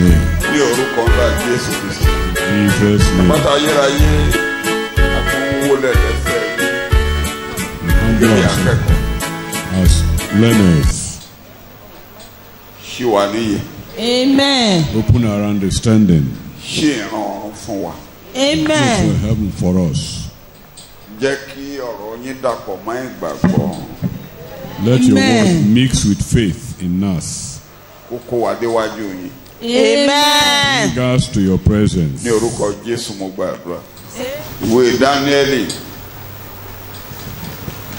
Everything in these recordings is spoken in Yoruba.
name. Ní orúkọ ńlá Jésù Kristi. Jesus' name. Bàtà ayérayé àtúnwólẹ̀ lẹ́sẹ̀ gẹ́gẹ́ akẹ́kọ̀ọ́. As learners, Ṣí wa níyè. Amen. open our understanding. Ṣí ìran ọ̀run fún wa. Amen. For heaven for us. Jẹ́ kí ọ̀rọ̀ yín dàpọ̀ mọ́ ìgbàgbọ́. Let your Amen. word mix with faith in us. Kó kó wa déwájú yín. Amen. Bring us to your presence. Ní orúkọ Jésù mo gbàdúrà. Ìwé Dáníẹ́lì.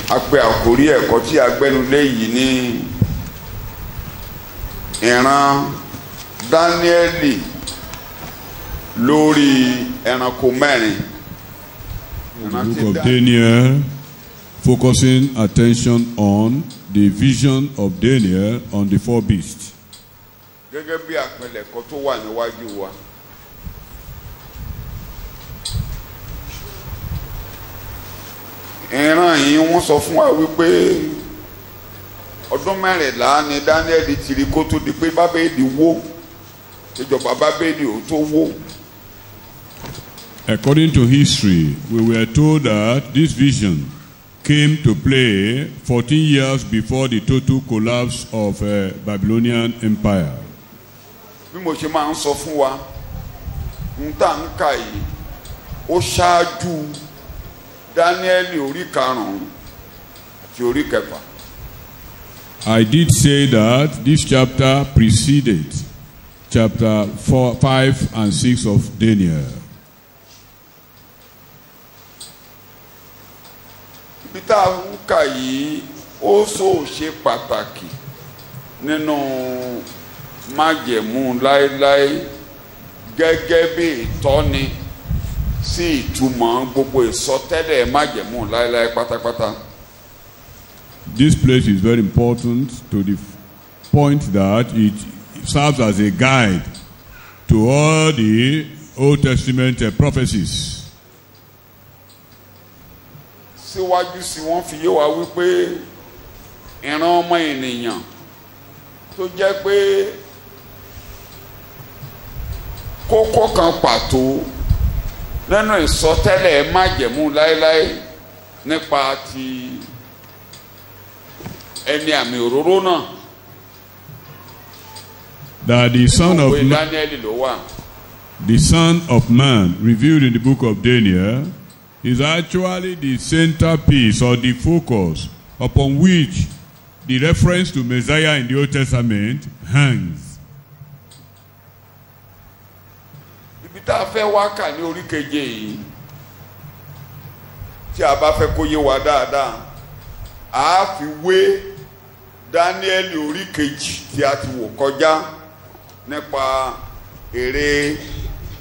A pe àkórí ẹ̀kọ́ tí a gbẹ́nulé yìí ní ìran Dáníẹ́lì lórí ẹranko mẹ́rin. The book of Daniel, focusing attention on the vision of Daniel on the four beasts. Gẹ́gẹ́ bí àpẹẹlẹ̀kọ́ tó wà níwájú wa. Ìran yìí wọ́n sọ fún wa wípé ọdún mẹ́rìnlá ni Dáníẹ́lì ti rí kó tó di pé Bábélì wó, ìjọba Bábélì ò tó wó. According to history, we were told that this vision came to play 14 years before the total collapse of Babylonian Empire. Bí mo ṣe máa ń sọ fún wa, ń tà ń kà yìí, ó ṣáájú Dáníẹ́lì orí karùn-ún àti orí kẹfà. I did say that this chapter preceded chapter 4, 5, and 6 of Daniel. Ibi tá a ń kà yìí ó ṣe pàtàkì nínú májẹ̀mú láéláé gẹ́gẹ́ bí ìtọ́ni sí ìtumọ̀ gbogbo ìsọtẹ́lẹ̀ májẹ̀mú láéláé pátápátá. This place is very important to the point that it serves as a guide to all the Old Testament prophecies. Síwájú sí wọ́n fi yé wa wípé ìran ọmọ ènìyàn tó jẹ́ pé kókó kan pàtó nínú ìsọtẹ́lẹ̀ májẹ̀mú láéláé nípa ti ẹni àmì òróró náà. That the Son of Man, Dáníẹ́lì ló wà. the Son of Man, revealed in the book of Daniel, is actually the centerpiece or the focus upon which the reference to Messiah in the Old Testament hangs. Ibi tá a fẹ́ wá kà ní orí keje yìí tí a bá fẹ́ kó yé wa dáadáa a fi wé Dáníẹ́lì orí kejì tí a ti wò kọjá nípa èrè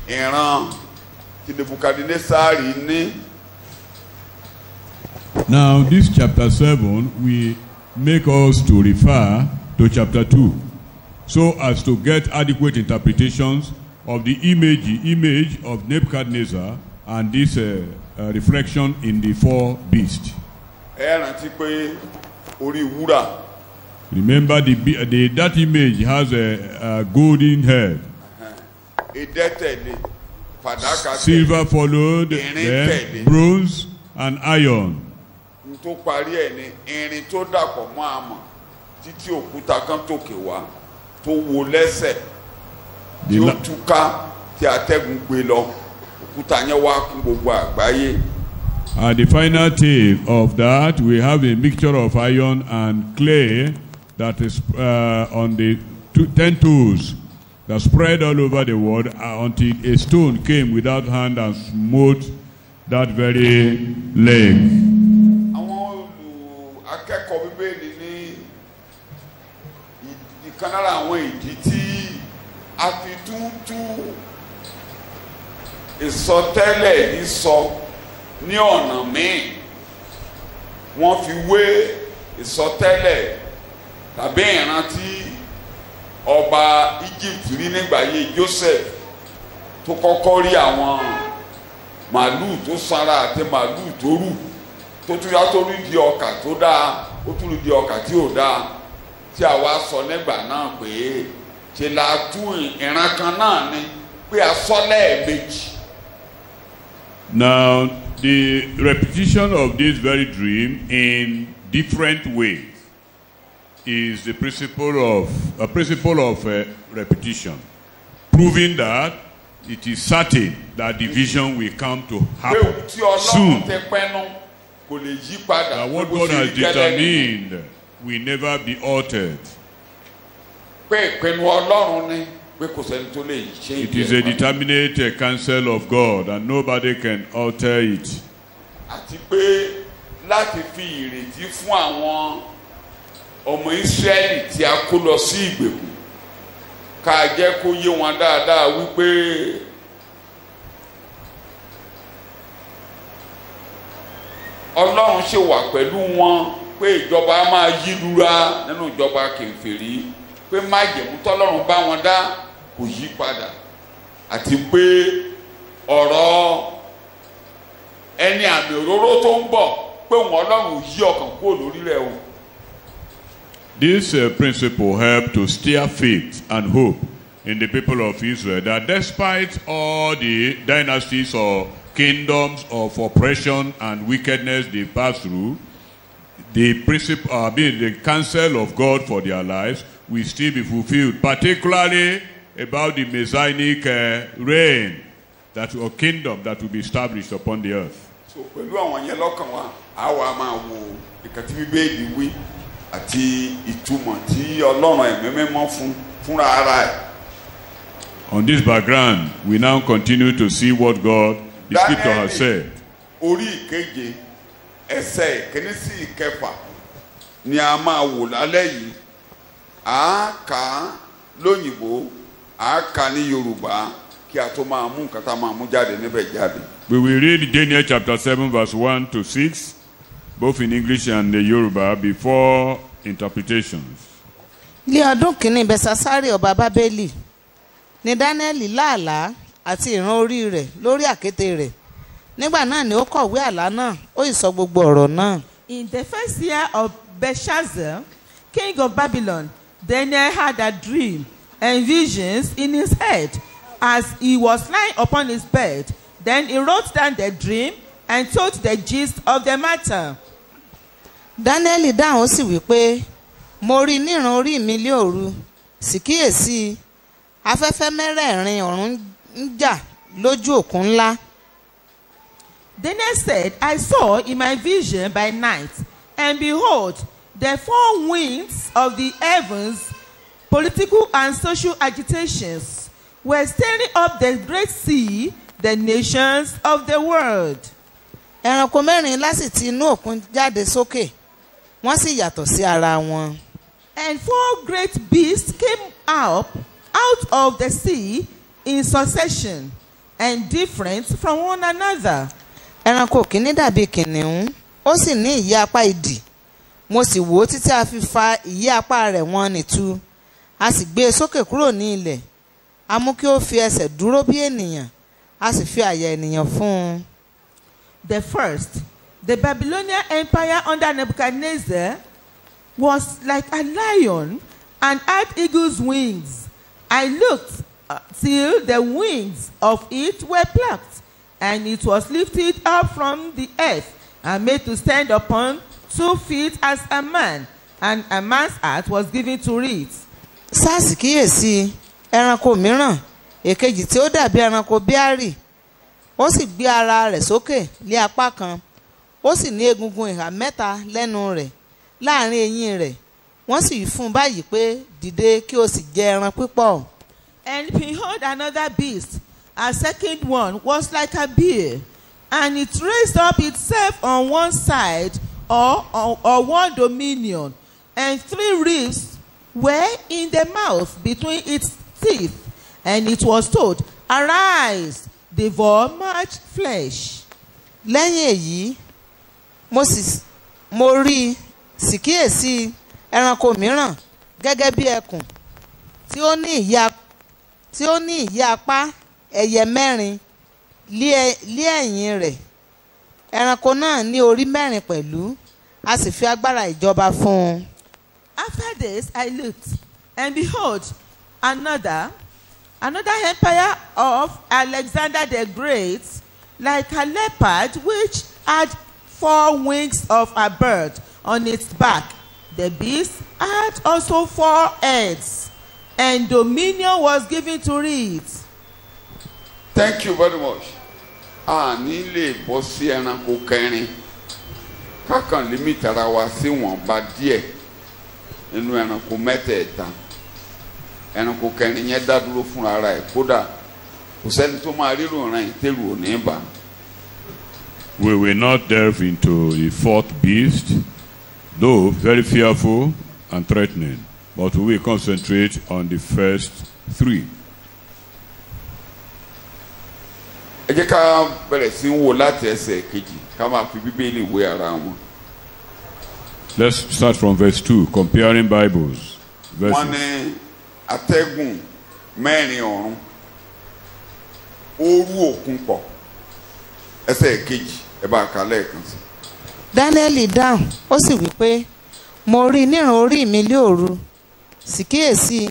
ìran tí Nebukadnesari ní. Now, this chapter 7 will make us to refer to chapter 2 so as to get adequate interpretations of the image of Nebuchadnezzar and this reflection in the four beasts. Ẹ rántí pé orí wúrà. Remember, that image has a golden head. Idẹ tẹ̀lé, fàdákà tẹ̀lé. Silver followed, then bronze and iron. N tó parí ẹ̀ ní irin tó dàpọ̀ mọ́ àmọ̀ títí òkúta kan tòkè wá tó wó lẹ́sẹ̀ tí ó túká tí atẹ́gùn gbé lọ òkúta yẹn wá kún gbogbo àgbáyé. At the final tail of that, we have a mixture of iron and clay that is on the 10 toes that spread all over the world until a stone came without hand and smote that very leg. Àwọn akẹ́kọ̀ọ́ Bíbélì ní ìkan lára àwọn ìdí tí a fi tú ìsọtẹ́lẹ̀ yìí sọ ní ọ̀nà míì wọ́n fi wé ìsọtẹ́lẹ̀ tàbí ìrántí ọba Egypt rí nígbà yé Joseph tó kọ́kọ́ rí àwọn màálù tó sanra àti màálù tó rù tó tún yá tó rí di ọkà tó dáa ó tún rí di ọkà tí ò dáa tí a wá sọ nígbà náà pé ṣe la tú ìran kan náà ni pé a sọ lẹ́ẹ̀mejì. Now, the repetition of this very dream in different ways is the principle of repetition, proving that it is certain that division will come to happen soon. That what God has determined will never be altered. It is a determinate counsel of God, and nobody can alter it. Àti pé láti fi ìrètí fún àwọn ọmọ Ísírẹ́lì tí a kó lọ sí ìgbèkùn, ká jẹ́ kó yé wọn dáadáa wípé Ọlọ́run ṣe wà pẹ̀lú wọn, pé ìjọba máa yí lura nínú ìjọba kèfèrí, pé májẹ̀mú tọ́lọ́run bá wọn dá kò yí padà, àti pé ọ̀rọ̀ ẹni àmì òróró tó ń bọ̀ pé wọn Ọlọ́run yí ọkàn kúrò lórílẹ̀ o. This principle helped to stir faith and hope in the people of Israel, that despite all the dynasties or kingdoms of oppression and wickedness they passed through, the principle, the counsel of God for their lives will still be fulfilled, particularly about the Messianic reign or kingdom that will be established upon the earth. So pẹ̀lú àwọn yẹn lọ́kàn wa, àwa máa wo ìkàtí Bíbélì wí àti ìtumọ̀ tí Ọlọ́run ẹ̀mí mímọ́ fúnra ara ẹ̀. On this background, we now continue to see what God, the Scripture, has said. Orí ìkeje ẹsẹ̀ ìkíní sí ìkẹfà ni a máa wò lálẹ́ yìí. À kà lóyìnbó, à kà ní Yorùbá kí a tó máa mú nǹkan tá a máa mú jáde níbẹ̀ jáde. We will read Daniel chapter 7 verse 1 to 6, both in English and the Yoruba, before interpretations. Ní ọdún kìíní Belsasari ọba Bábélì ni Dáníẹ́lì láàlá àti ìran orí rẹ̀ lórí àkéte rẹ̀. Nígbà náà ni ó kọ̀wé àlá náà, ó sì sọ gbogbo ọ̀rọ̀ náà. In the first year of Belshazzar, king of Babylon, Daniel had a dream and visions in his head as he was lying upon his bed. Then he wrote down the dream and told the gist of the matter. Dáníẹ́lì dáhùn ó sì wí pé, mo rí níran orí mi lé òru, sì kíyèsí afẹ́fẹ́ mẹ́rẹ̀ẹ̀rin ọ̀run ń jà lójú òkun ńlá. Daniel said, I saw in my vision by night, and behold, the four winds of the heavens, political and social agitations, were stirring up the great sea, the nations of the world. Ẹranko mẹ́rin láti ti inú òkun jáde sókè, wọ́n sì yàtọ̀ sí ara wọn. And four great beasts came out of the sea in succession, and different from one another. Ẹranko kìíní dàbí kìnìún, ó sì ní ìyẹ́ apá idì. Mo sì wò ó títí a fi fa ìyẹ́ apá rẹ̀ wọ́n nìtú. A sì gbé e sókè kúrò ní ilẹ̀. A mú kí ó fi ẹsẹ̀ dúró bí ènìyàn. A sì fi àyà ènìyàn fún un. The first, the Babylonian Empire under Nebuchadnezzar, was like a lion and had eagle's wings. I looked till the wings of it were plucked, and it was lifted up from the earth and made to stand upon 2 feet as a man, and a man's heart was given to it. Sáàsì kíyèsí ẹranko mìíràn, èkejì tí ó dàbí ẹranko bíárì, ó sì gbé ara rẹ̀ sókè lé apá kan, ó sì ní egungun ìhà mẹ́ta lẹ́nu rẹ̀, láàrin eyín rẹ̀. Wọ́n sì fún un báyìí pé, dìde kí o sì jẹ ẹran pípọ̀. And behold, another beast, a second one, was like a bear, and it raised up itself on one side or one dominion, and 3 ribs were in the mouth between its teeth, and it was told, arise, devour much flesh. Lẹ́yìn èyí, mo rí sì kíyèsí ẹranko mìíràn gẹ́gẹ́ bí ẹkùn tí ó ní ìyẹ́ apá ẹyẹ mẹ́rin lé ẹ̀yìn rẹ̀. Ẹranko náà ní orí mẹ́rin pẹ̀lú, a sì fi agbára ìjọba fún un. After this I looked, and behold, another empire of Alexander the Great, like a leopard which had 4 wings of a bird on its back. The beast had also 4 heads, and dominion was given to it. Thank you very much. A ní lè bọ́ sí ẹranko kẹrin kákan límítì ara wa sí wọ̀nba díẹ̀ nínú ẹranko mẹ́tẹ̀ẹ̀ta. Ẹranko kẹrin yẹn dá dúró fún ara ẹ̀ kódà kò sẹ́ni tó máa rírò ràn yín tẹ́lù òní bá. We will not delve into the 4th beast, though very fearful and threatening, but we will concentrate on the first 3. Ẹ jẹ́ ká bẹ̀rẹ̀ sí ń wò láti ẹsẹ̀ kejì ká máa fi Bíbélì wé ara wọn. Let's start from verse 2, comparing Bibles. Wọ́n ní atẹ́gùn mẹ́rin ọ̀run ó rú òkun pọ̀. Ẹsẹ̀ kejì ẹ bá kà lẹ́ẹ̀kan sí. Dáníẹ́lì dáhùn ó sì wí pé mo rí níran orí mi lé òru sì kíyèsí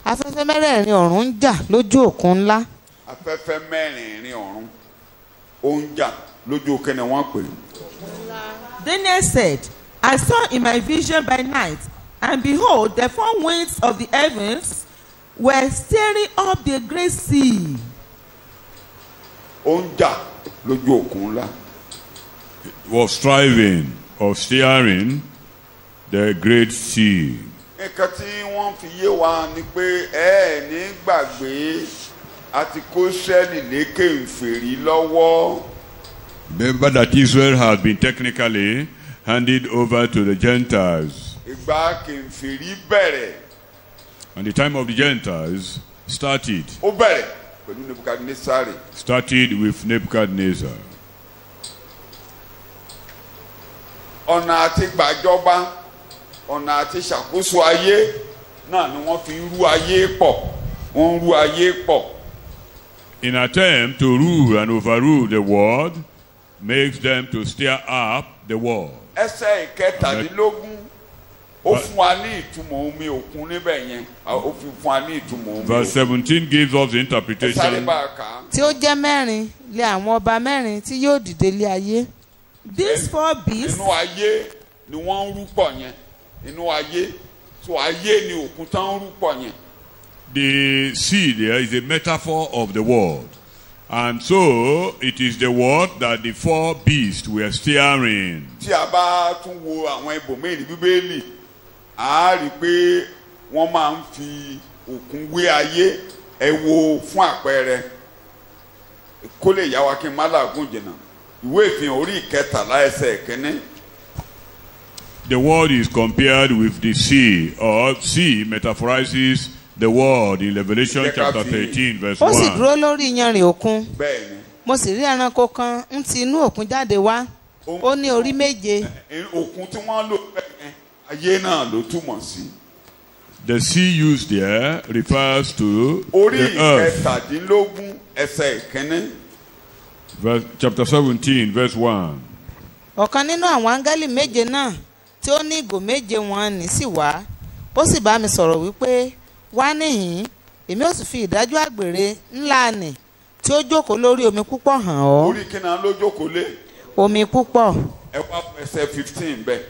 afẹ́fẹ́ mẹ́rẹ̀ẹ̀rin ọ̀run ń jà lójú òkun ńlá. Afẹ́fẹ́ mẹ́rẹ̀ẹ̀rin ọ̀run ó ń jà lójú òkun ni wọ́n pè é. Daniel said, I saw in my vision by night, and behold, the 4 winds of the heavens were stirring up the great sea. Ó ń jà lójú òkun ńlá. Was striving or steering the great sea. Nǹkan tí wọ́n fi yé wa ni pé ẹ ní gbàgbé àti kó Ísírẹ́lì lékè ìfèrí lọ́wọ́. Remember that Israel has been technically handed over to the Gentiles. Ìgbà kèfèrí bẹ̀rẹ̀. And the time of the Gentiles started. Ó bẹ̀rẹ̀ pẹ̀lú Nebukadnesari. Started with Nebuchadnezzar. Ọ̀nà àti gbàjọba, ọ̀nà àti ṣàkóso ayé náà ni wọ́n fi rú ayé pọ̀. Wọ́n rú ayé pọ̀. In attempt to rule and overrule the world, makes them to stir up the world. Ẹsẹ̀ ìkẹtàdínlógún ó fún wa ní ìtumọ̀ omi òkun níbẹ̀ yẹn. Ó fi fún wa ní ìtumọ̀ omi òkun. Verse 17 gives us the interpretation. Ẹ sáré bá a kà á. Tí ó jẹ́ mẹ́rin lé àwọn ọba mẹ́rin tí yóò dìde lé ayé. These 4 beasts. Inú ayé ni wọ́n ń rú pọ̀ yẹn. Inú ayé. So ayé ni òkun tán ń rú pọ̀ yẹn. The sea there is a metaphor of the world. And so it is the word that the 4 beasts were steering. Tí a bá tún wo àwọn ibòmíì ní Bíbélì, a rí pé wọ́n máa ń fi òkun wé ayé. Ẹ wo fún àpẹẹrẹ kó lè yá wa kí n má làágùn jìnnà. Ìwé Ìfihàn orí 13 ẹsẹ̀ kínní. The word is compared with the sea, or sea metaphorizes the world in Revelation chapter 13 verse 1. Ó sì dúró lórí iyanrìn òkun. Bẹ́ẹ̀ni. Mo sì rí ẹranko kan ń ti inú òkun jáde wá. Ó ní orí méje. Òkun tí wọ́n lò bẹ́ẹ̀ ayé náà ló túmọ̀ sí. The sea used there refers to Orí the earth. ìkẹtàdínlógún ẹsẹ̀ ìkíní. Chapter 17 verse 1. Ọ̀kan nínú àwọn áńgẹ́lì méje náà tí ó ní ìgò méje wọn ní sì wá. Ó sì bá mi sọ̀rọ̀ wípé wá níhìn-ín èmi ó sì fi ìdájọ́ àgbèrè ńlá nì tí ó jókòó lórí omi púpọ̀ hàn ọ́. Orí kíná ló jókòó lé. Omi púpọ̀. Ẹ wá ẹsẹ̀ 15 bẹ́ẹ̀.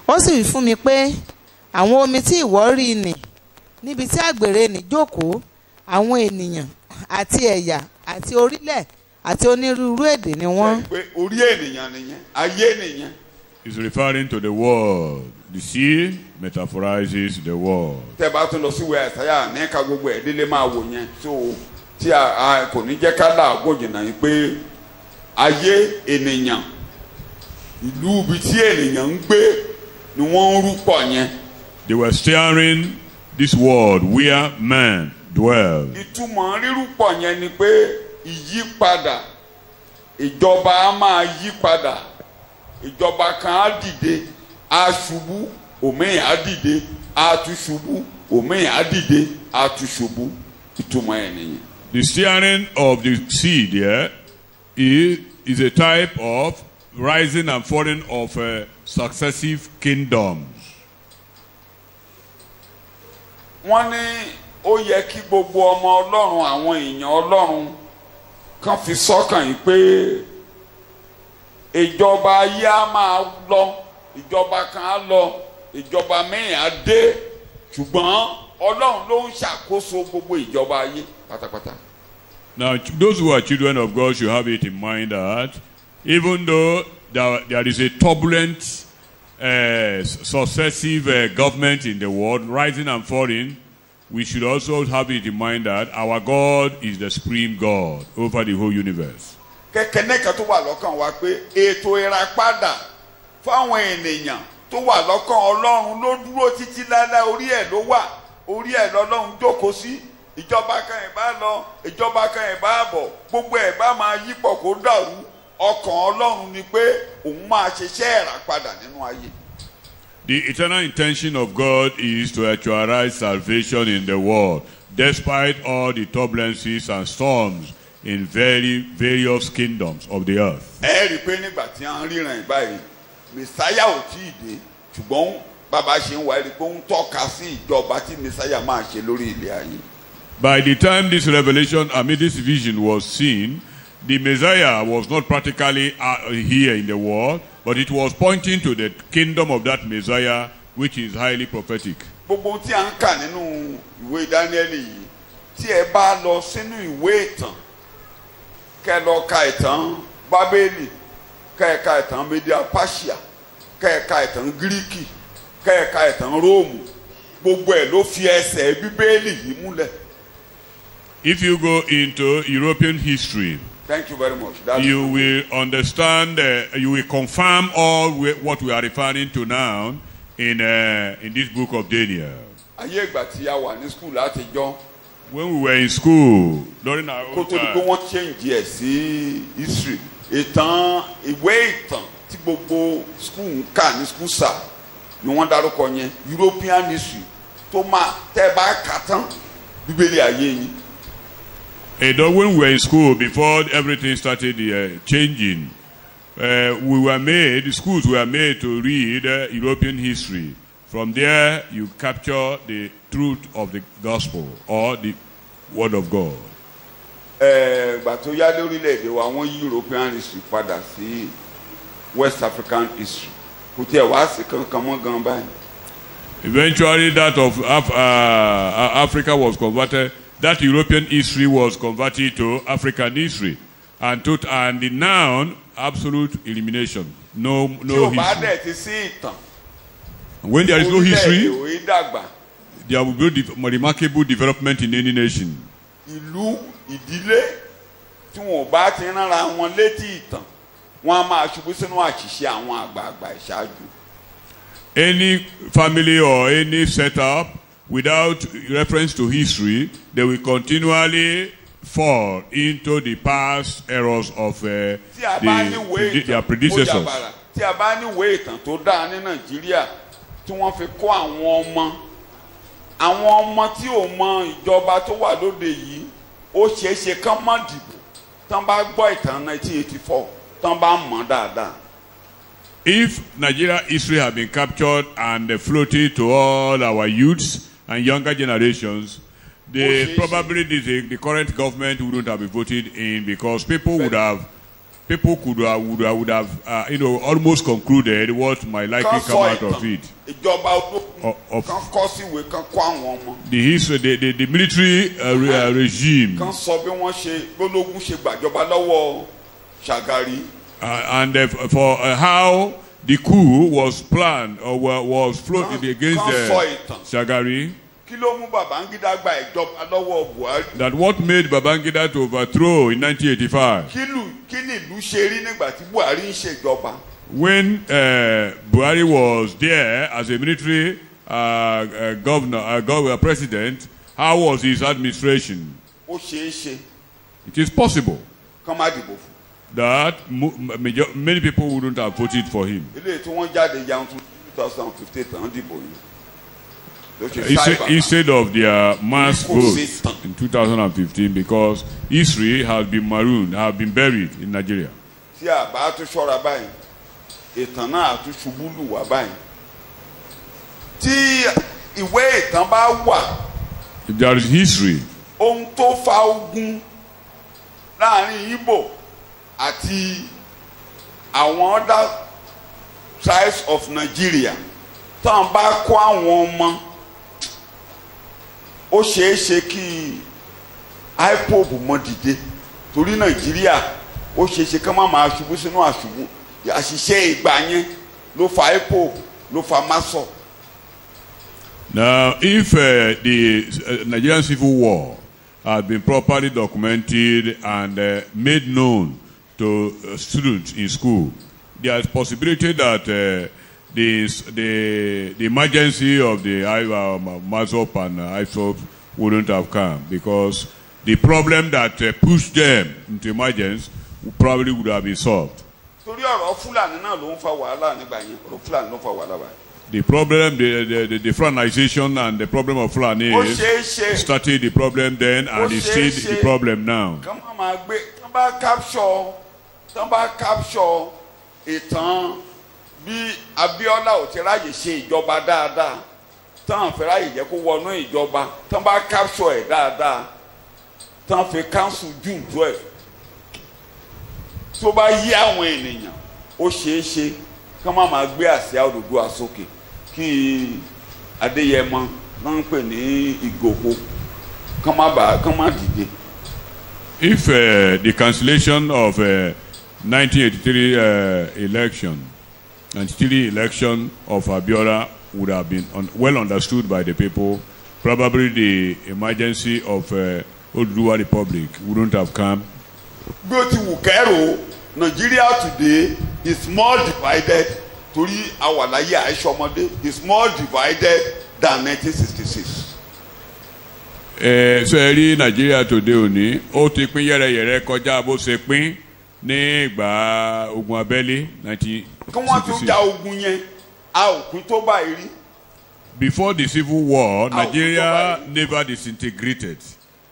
Ó sì wí fún mi pé àwọn omi tí ìwọ rí nì níbi tí àgbèrè nì jókòó àwọn ènìyàn àti ẹ̀yà àti orílẹ̀ àti onírúurú èdè ni wọ́n. Pé orí ènìyàn nìyẹn, ayé nìyẹn. Is referring to the world. The sea metaphorizes the world. Tẹ́ bá tún lọ sí ìwé Àìsáyà ní ká gbogbo ẹ̀ délé máa wò yẹn. So tí a kò ní jẹ́ ká làágùn jìnnà yìí pé ayé ènìyàn ìlú ibi tí ènìyàn ń gbé ni wọ́n ń rú pọ̀ yẹn. They were steering this world where man dwell. Ìtumọ̀ rírú pọ̀ yẹn ni pé ìyípadà ìjọba á máa yí padà. Ìjọba kan á dìde á ṣubú òmíì á dìde á tún ṣubú òmíì á dìde á tún ṣubú. Ìtumọ̀ ẹ̀ nìyẹn. The steering of the sea there is a type of rising and falling of successive kingdoms. wọ́n ní ó yẹ kí gbogbo ọmọ Ọlọ́run àwọn èèyàn Ọlọ́run kan fi sọ́kàn yìí pé ìjọba ayé á máa lọ, ìjọba kan á lọ, ìjọba míì á dé, ṣùgbọ́n Ọlọ́run ló ń ṣàkóso gbogbo ìjọba ayé pátápátá. Now, those who are children of God should have it in mind that even though there is a turbulent, successive government in the world, rising and falling, we should also have it in mind that our God is the supreme God over the whole universe. Kẹ̀kẹ́ kan tó wà lọ́kàn wa pé ètò ìràpadà fáwọn ènìyàn tó wà lọ́kàn Ọlọ́run ló dúró títí láéláé, orí ẹ̀ ló wà, orí ẹ̀ lọ́lọ́run jókòó sí. Ìjọba kan ẹ̀ bá lọ, ìjọba kan ẹ̀ bá bọ̀, gbogbo ẹ̀ bá máa yípọ̀ kó dàrú. Ọkàn Ọlọ́run ni pé òun máa ṣiṣẹ́ ìràpadà nínú ayé. The eternal intention of God is to actualize salvation in the world, despite all the turbulences and storms in various kingdoms of the earth. Ẹ rí i pé nígbà tí a ń ríran ìbáyìí, Mèsáyà ò tí ì dé, ṣùgbọ́n bàbá ṣe ń wá rí i pé ó ń tọ́ka sí ìjọba tí Mèsáyà máa ṣe lórí ilẹ̀ ayé. By the time this revelation, this vision was seen, the Messiah was not practically here in the world, but it was pointing to the kingdom of that Messiah, which is highly prophetic. Gbogbo tí a ń kà nínú ìwé Dáníẹ́lì yìí, tí ẹ bá lọ sínú ìwé ìtàn, kẹ́ lọ ka ìtàn Bábélì, kẹ́ ka ìtàn Media Persia, kẹ́ ka ìtàn Gíríkì, kẹ́ ka ìtàn Róòmù, gbogbo ẹ̀ ló fi ẹsẹ̀ Bíbélì yìí múlẹ̀. If you go into European history, thank you very much. You will understand, you will confirm all what we are referring to now in this book of Daniel. Ayé ìgbà tí a wà ní school látijọ́. When we were in school, during our own time. Kó tó di pé wọ́n change ẹ̀ sí history. Ìtàn ìwé ìtàn tí gbogbo school ń kà ní school sáà ni wọ́n dárúkọ yẹn European history tó máa tẹ́ bá kà tán Bíbélì ayé yìí. When we were in school, before everything started changing, schools were made to read European history. From there, you capture the truth of the gospel or the word of God. Ìgbà tó yá lórílẹ̀-èdè wa, wọ́n yí European history padà sí West African history. Kò tiẹ̀ wá sí kankan mọ́ gan báyìí. Eventually, that of Africa was converted. That European history was converted to African history, and the noun absolute elimination. No history. When there is no history, there will be remarkable development in any nation. Ìlú ìdílé tí wọn bá ti ránra wọn létí ìtàn, wọn á máa ṣubú sínú àṣìṣe àwọn àgbààgbà ìṣáájú. Any family or any setup without reference to history, they will continually fall into the past errors of their predecessors. Tí a bá ní ìwé ìtàn tó dáa ní Nàìjíríà tí wọ́n fi kọ́ àwọn ọmọ tí ò mọ ìjọba tó wà lóde yìí, ó ṣeéṣe kán má dìbò tán bá gbọ́ ìtàn 1984 tán bá mọ̀ dáadáa. If Nigeria history had been captured and floated to all our youths and younger generations, probably the current government wouldn't have been voted in, because people would have almost concluded what might likely come out of it. The military regime. And for how the coup was planned or was floated against Shagari. That what made Babangida to overthrow in 1985. When Buhari was there as a military president, how was his administration? It is possible that many people wouldn't have voted for him. Instead of their mass votes in 2015, because history has been marooned, has been buried in Nigeria. Tí ìwé ìtàn bá wà There is history. Ohun tó fa ogun láàrin Igbo àti àwọn other tribes of Nigeria tán bá kó àwọn ọmọ ó ṣeé ṣe kí IPOB mọ dìde torí Nàìjíríà ó ṣeé ṣe ká má máa ṣubú sínú àṣubú àṣìṣe ìgbà yẹn ló fa IPOB ló fa MASO. Now, if the Nigerian Civil War had been properly documented and made known to students in school, there is possibility that the emergency of the MASOP and ISOP wouldn't have come, because the problem that pushed them into emergency probably would have been solved. Torí ọ̀rọ̀ Fúlàní náà ló ń fa wàhálà nígbà yẹn, ọ̀rọ̀ Fúlàní ló ń fa wàhálà báyìí. The problem, the Fulanization and the problem of Fulani started the problem then, and it's still the problem now. Tán bá capture ìtàn bí Abíọ́lá ò ti ráyè ṣe ìjọba dáadáa, tán fẹ́ ráyè jẹ́ kó wọnú ìjọba, tán bá capture ẹ̀ dáadáa, tán fi council June 12. Tó bá yí àwọn ènìyàn, ó ṣeé ṣe kán máa gbé àsíá Odùduwà sókè. Kí Adéyẹmọ náà ń pè ní Ìgbòho kán má dìde. If the cancellation of 1983 election of Abiola would have been well understood by the people, probably the emergency of Oduduwa Republic wouldn't have come. Bí ó ti wù kẹ́rò, Nigeria today is more divided. Torí àwàláyé àìsọmọdé is more divided than 1966. So ẹ rí Nàìjíríà tòde òní ó ti pín yẹ́rẹyẹ̀rẹ kọjá bó ṣe pín ní ìgbà ogun abẹ́lé 1966. Kí wọ́n tún ja ogun yẹn a ò pín tó báyìí rí. Before the Civil War, Nigeria never disintegrated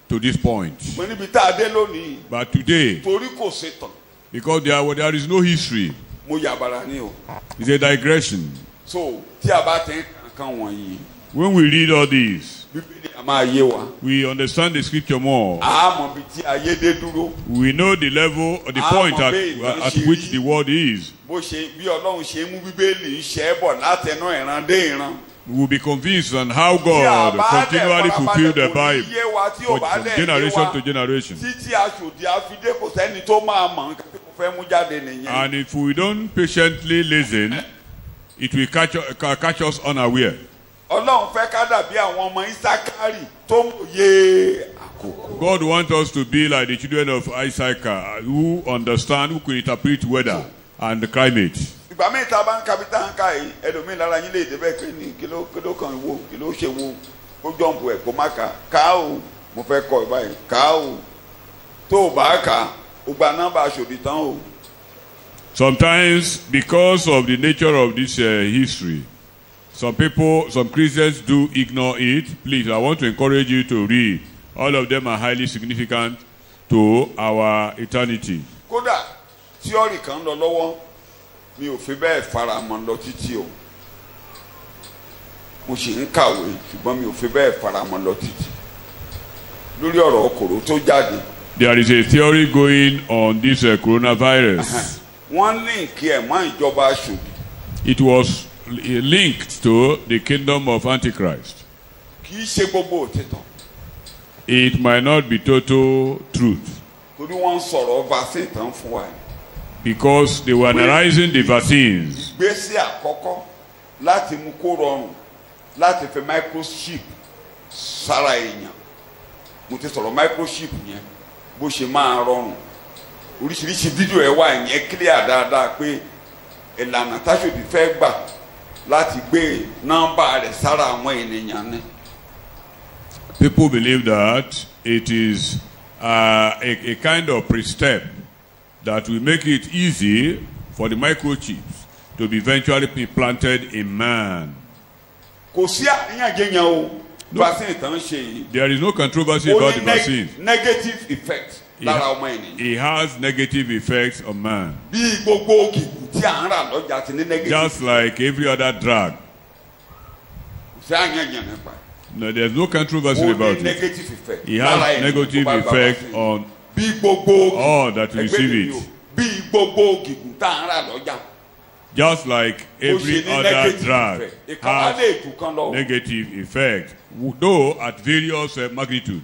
to this point. Mo níbi tá a dé lónìí. But today, torí kò ṣe tán. Because there is no history. Mo yàbàrà ni o. It's a digression. So tí a bá tẹ kankan wọ̀nyí. When we read all this, Bíbélì a máa yé wa. we understand the scripture more. A mọ̀ bí tí ayé dé dúró. We know the level, the point at which the world is. Bó ṣe bí Ọlọ́run ṣe mú Bíbélì ń ṣe é bọ̀ látẹnu ìran dé ìran. We will be convinced on how God continually fulfilled the Bible from generation to generation. Títí aṣòdì àfidé kò sẹ́ni tó máa mọ̀ nǹkan tí kò fẹ́ mú jáde nìyẹn. And if we don't patiently listen, it will catch us unaware. Ọlọ́run fẹ́ ká dàbí àwọn ọmọ Ísákárì tó mòye àkókò. God wants us to be like the children of Isaac who understand, who can interpret weather and the climate. Ìgbà míì tá a bá ń kábítà ń ká yìí ẹlòmíì lára yín lè débẹ̀ pé ní kí ló kàn wò kí ló ṣe wò kó jọ̀ǹpù ẹ̀ kó má ká o mo fẹ́ kọ ìbáyìí ká o tó o bá kà ó gba nọ́mbà aṣòdì tán o. Sometimes, because of the nature of this history, some Christians do ignore it. Please, I want to encourage you to read. All of them are highly significant to our eternity. Kódà tíọ́rì kan lọ lọ́wọ́ mi ò fi bẹ́ẹ̀ fara mọ́ lọ títí o. Mo sì ń kàwé ṣùgbọ́n mi ò fi bẹ́ẹ̀ fara mọ́ lọ títí. Lórí ọ̀rọ̀ kòró tó jáde. There is a theory going on this coronavirus. Wọ́n líǹkì ẹ̀ mọ́ ìjọba aṣòdì. It was linked to the kingdom of Antichrist. Kì í ṣe gbogbo òtítọ́. It might not be total truth. Torí wọ́n ń sọ̀rọ̀ vaccine tán fún wa. Because they were analyzing the vaccines. Ìgbésẹ̀ àkọ́kọ́ láti mú kó rọrùn láti fi microchip sára èèyàn. Mo ti sọ̀rọ̀ microchip yẹn bó ṣe máa rọrùn. Oríṣiríṣi fídíò ẹ̀ wà yẹn clear dáadáa pé ìlànà táṣòdì fẹ́ gbà láti gbé nọ́mbà rẹ̀ sára àwọn ènìyàn ni. People believe that it is a kind of pre-step that will make it easy for the microchips to be eventually implanted in man. Kò sí àríyànjiyàn o. Vaccine tán ṣe yìí. There is no controversy about the vaccine. Negative effect lára ọmọ ènìyàn. It has negative effects on man. Bí gbogbo ògìgù tí à ń rà lọ́jà ti ní negative. Just like every other drug. Kò sí àríyànjiyàn nípa. No, there's no controversy ó about ní it. negative effect. He has negative effect on bí gbogbo all that receive it. bí gbogbo gígùn tá à ń rà lọ́jà. Just like every other drug ìkànnì lè jù kan lọ. has negative effect, though at various magnitude.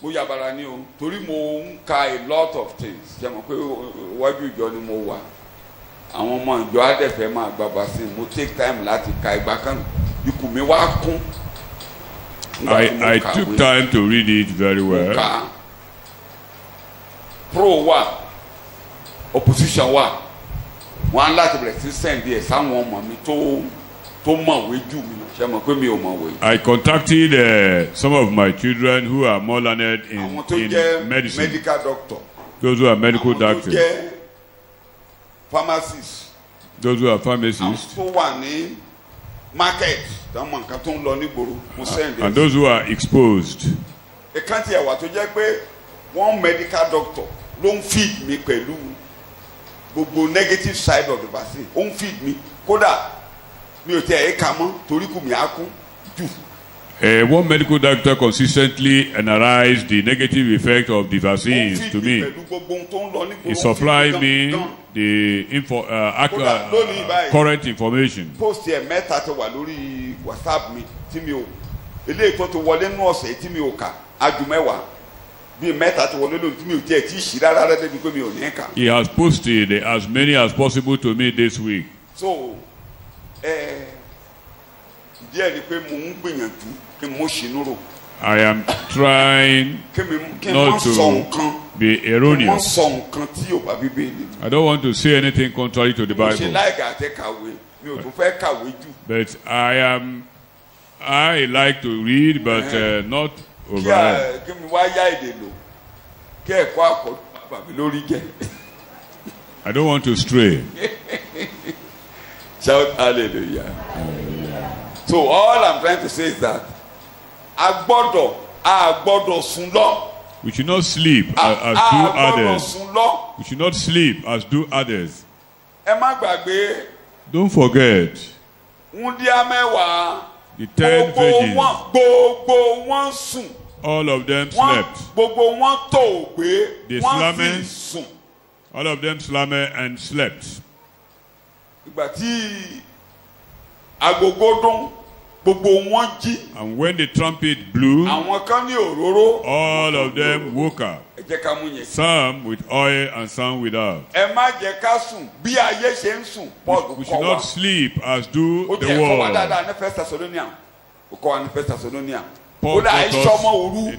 mo yabara ni o torí mo ń ka a lot of things ṣe mọ̀ pé iwájú ìjọ ni mo wà àwọn ọmọ ìjọ adẹ̀fẹ́ máa gbàgbà sí mo take time láti ka ìgbà kan ikùn mi wá kún. I took time to read it very well. Pro wa opposition wa wọn á láti bẹ̀rẹ̀ sí send ẹ̀ sáwọn ọmọ mi tó mọ̀wé jù mí ṣe mọ̀ pé mi ò mọ̀wé. I contacted some of my children who are more learned in medicine. Medical doctor. Those who are medical doctors. Àwọn tó jẹ́ pharmacists. Those who are pharmacists. Àwọn tó wà ní market táwọn nǹkan tó ń lọ nígboro mo send ẹ̀. And those who are exposed. Ìkàntì ẹ̀wà tó jẹ́ pé one medical doctor ló ń feed mi pẹ̀lú gbogbo negative side of the vaccine ó ń feed mi kódà mi ò tẹ ẹ̀ ká mọ́ torí kù mi á kú jù. One medical doctor consistently analyzed the negative effect of the vaccines to me. He supplied me the current information. Post ẹ̀ mẹ́ta tó wà lórí WhatsApp mi tí mi ò eléyìí tó ti wọlé nínú ọ̀sẹ̀ tí mi ò kà aju mẹ́wàá bí mẹ́ta tó wọlé lórí tí mi ò tiẹ̀ tí ì ṣí rárá débi pé mi ò ní kà. He has posted as many as possible to me this week. So díẹ̀ ni pé mo ń gbìyànjú kí mo ṣìnú rò. I am trying not to be erroneous. I don't want to say anything contrary to the Bible. But I like to read, but not overread. I don't want to stray. Shout hallelujah. So all I'm trying to say is that a gbọ́dọ̀ sùn lọ. We should not sleep as do others. We should not sleep as do others. Ẹ má gbàgbé. Don't forget. Wúndíá mẹ́wàá. The 10 virgins. Gbogbo wọn sùn. All of them slept. Gbogbo wọn tó gbé. They slumbered. All of them slumbered and slept. Ìgbà tí agogo dún. And when the trumpet blew, all of them woke up. Some with oil and some without. We should not sleep as do the world. Paul taught us in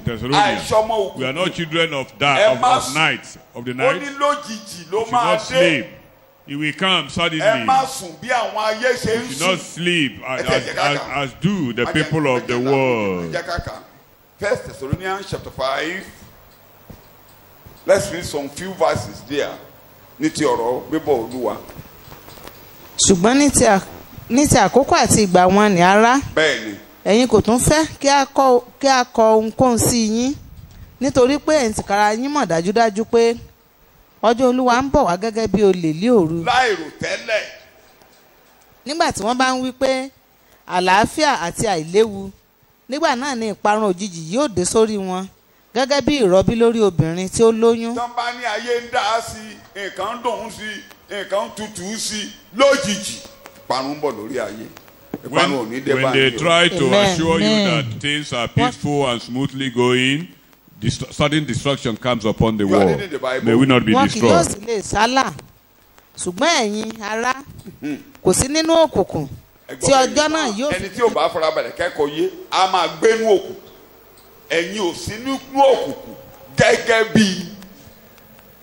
Thessalonians. We are not children of night. We should not sleep. He will come suddenly. You should not sleep as do the people of the world. 1 Thessalonians chapter 5. Let's read some few verses there. Ṣùgbọ́n ní ti àkókò àti ìgbà wọn ni ará. Ẹ̀yin kò tún fẹ́ kí a kọ ohunkóhun sí yín nítorí pé ẹ̀yin tìkára yín mọ̀ dájúdájú pé ọjọ́ Olúwa ń bọ̀ wá gẹ́gẹ́ bí olè lí òru. Láìrò tẹ́lẹ̀. Nígbà tí wọ́n bá ń wí pé àlàáfíà àti àìléwu nígbà náà ni ìparun òjijì yóò dé sórí wọn gẹ́gẹ́ bí ìrọbí lórí obìnrin tí ó lóyún. Tán bá ní ayé ń dá sí nǹkan ń dùn sí nǹkan ń tutù sí lójijì ìparun ń bọ̀ lórí ayé. When they try to assure you that things are peaceful and smoothly going, sudden destruction comes upon the world. May we not be destroyed. Wọn kì yóò sì lè sálà ṣùgbọ́n ẹ̀yin ará kò sí nínú òkùnkùn tí ọjọ́ náà yóò fi. Ẹni tí ò bá farabalẹ̀ kẹ́kọ̀ọ́ yé a máa gbé nínú òkùnkùn ẹ̀yin ò sí nínú òkùnkùn gẹ́gẹ́ bí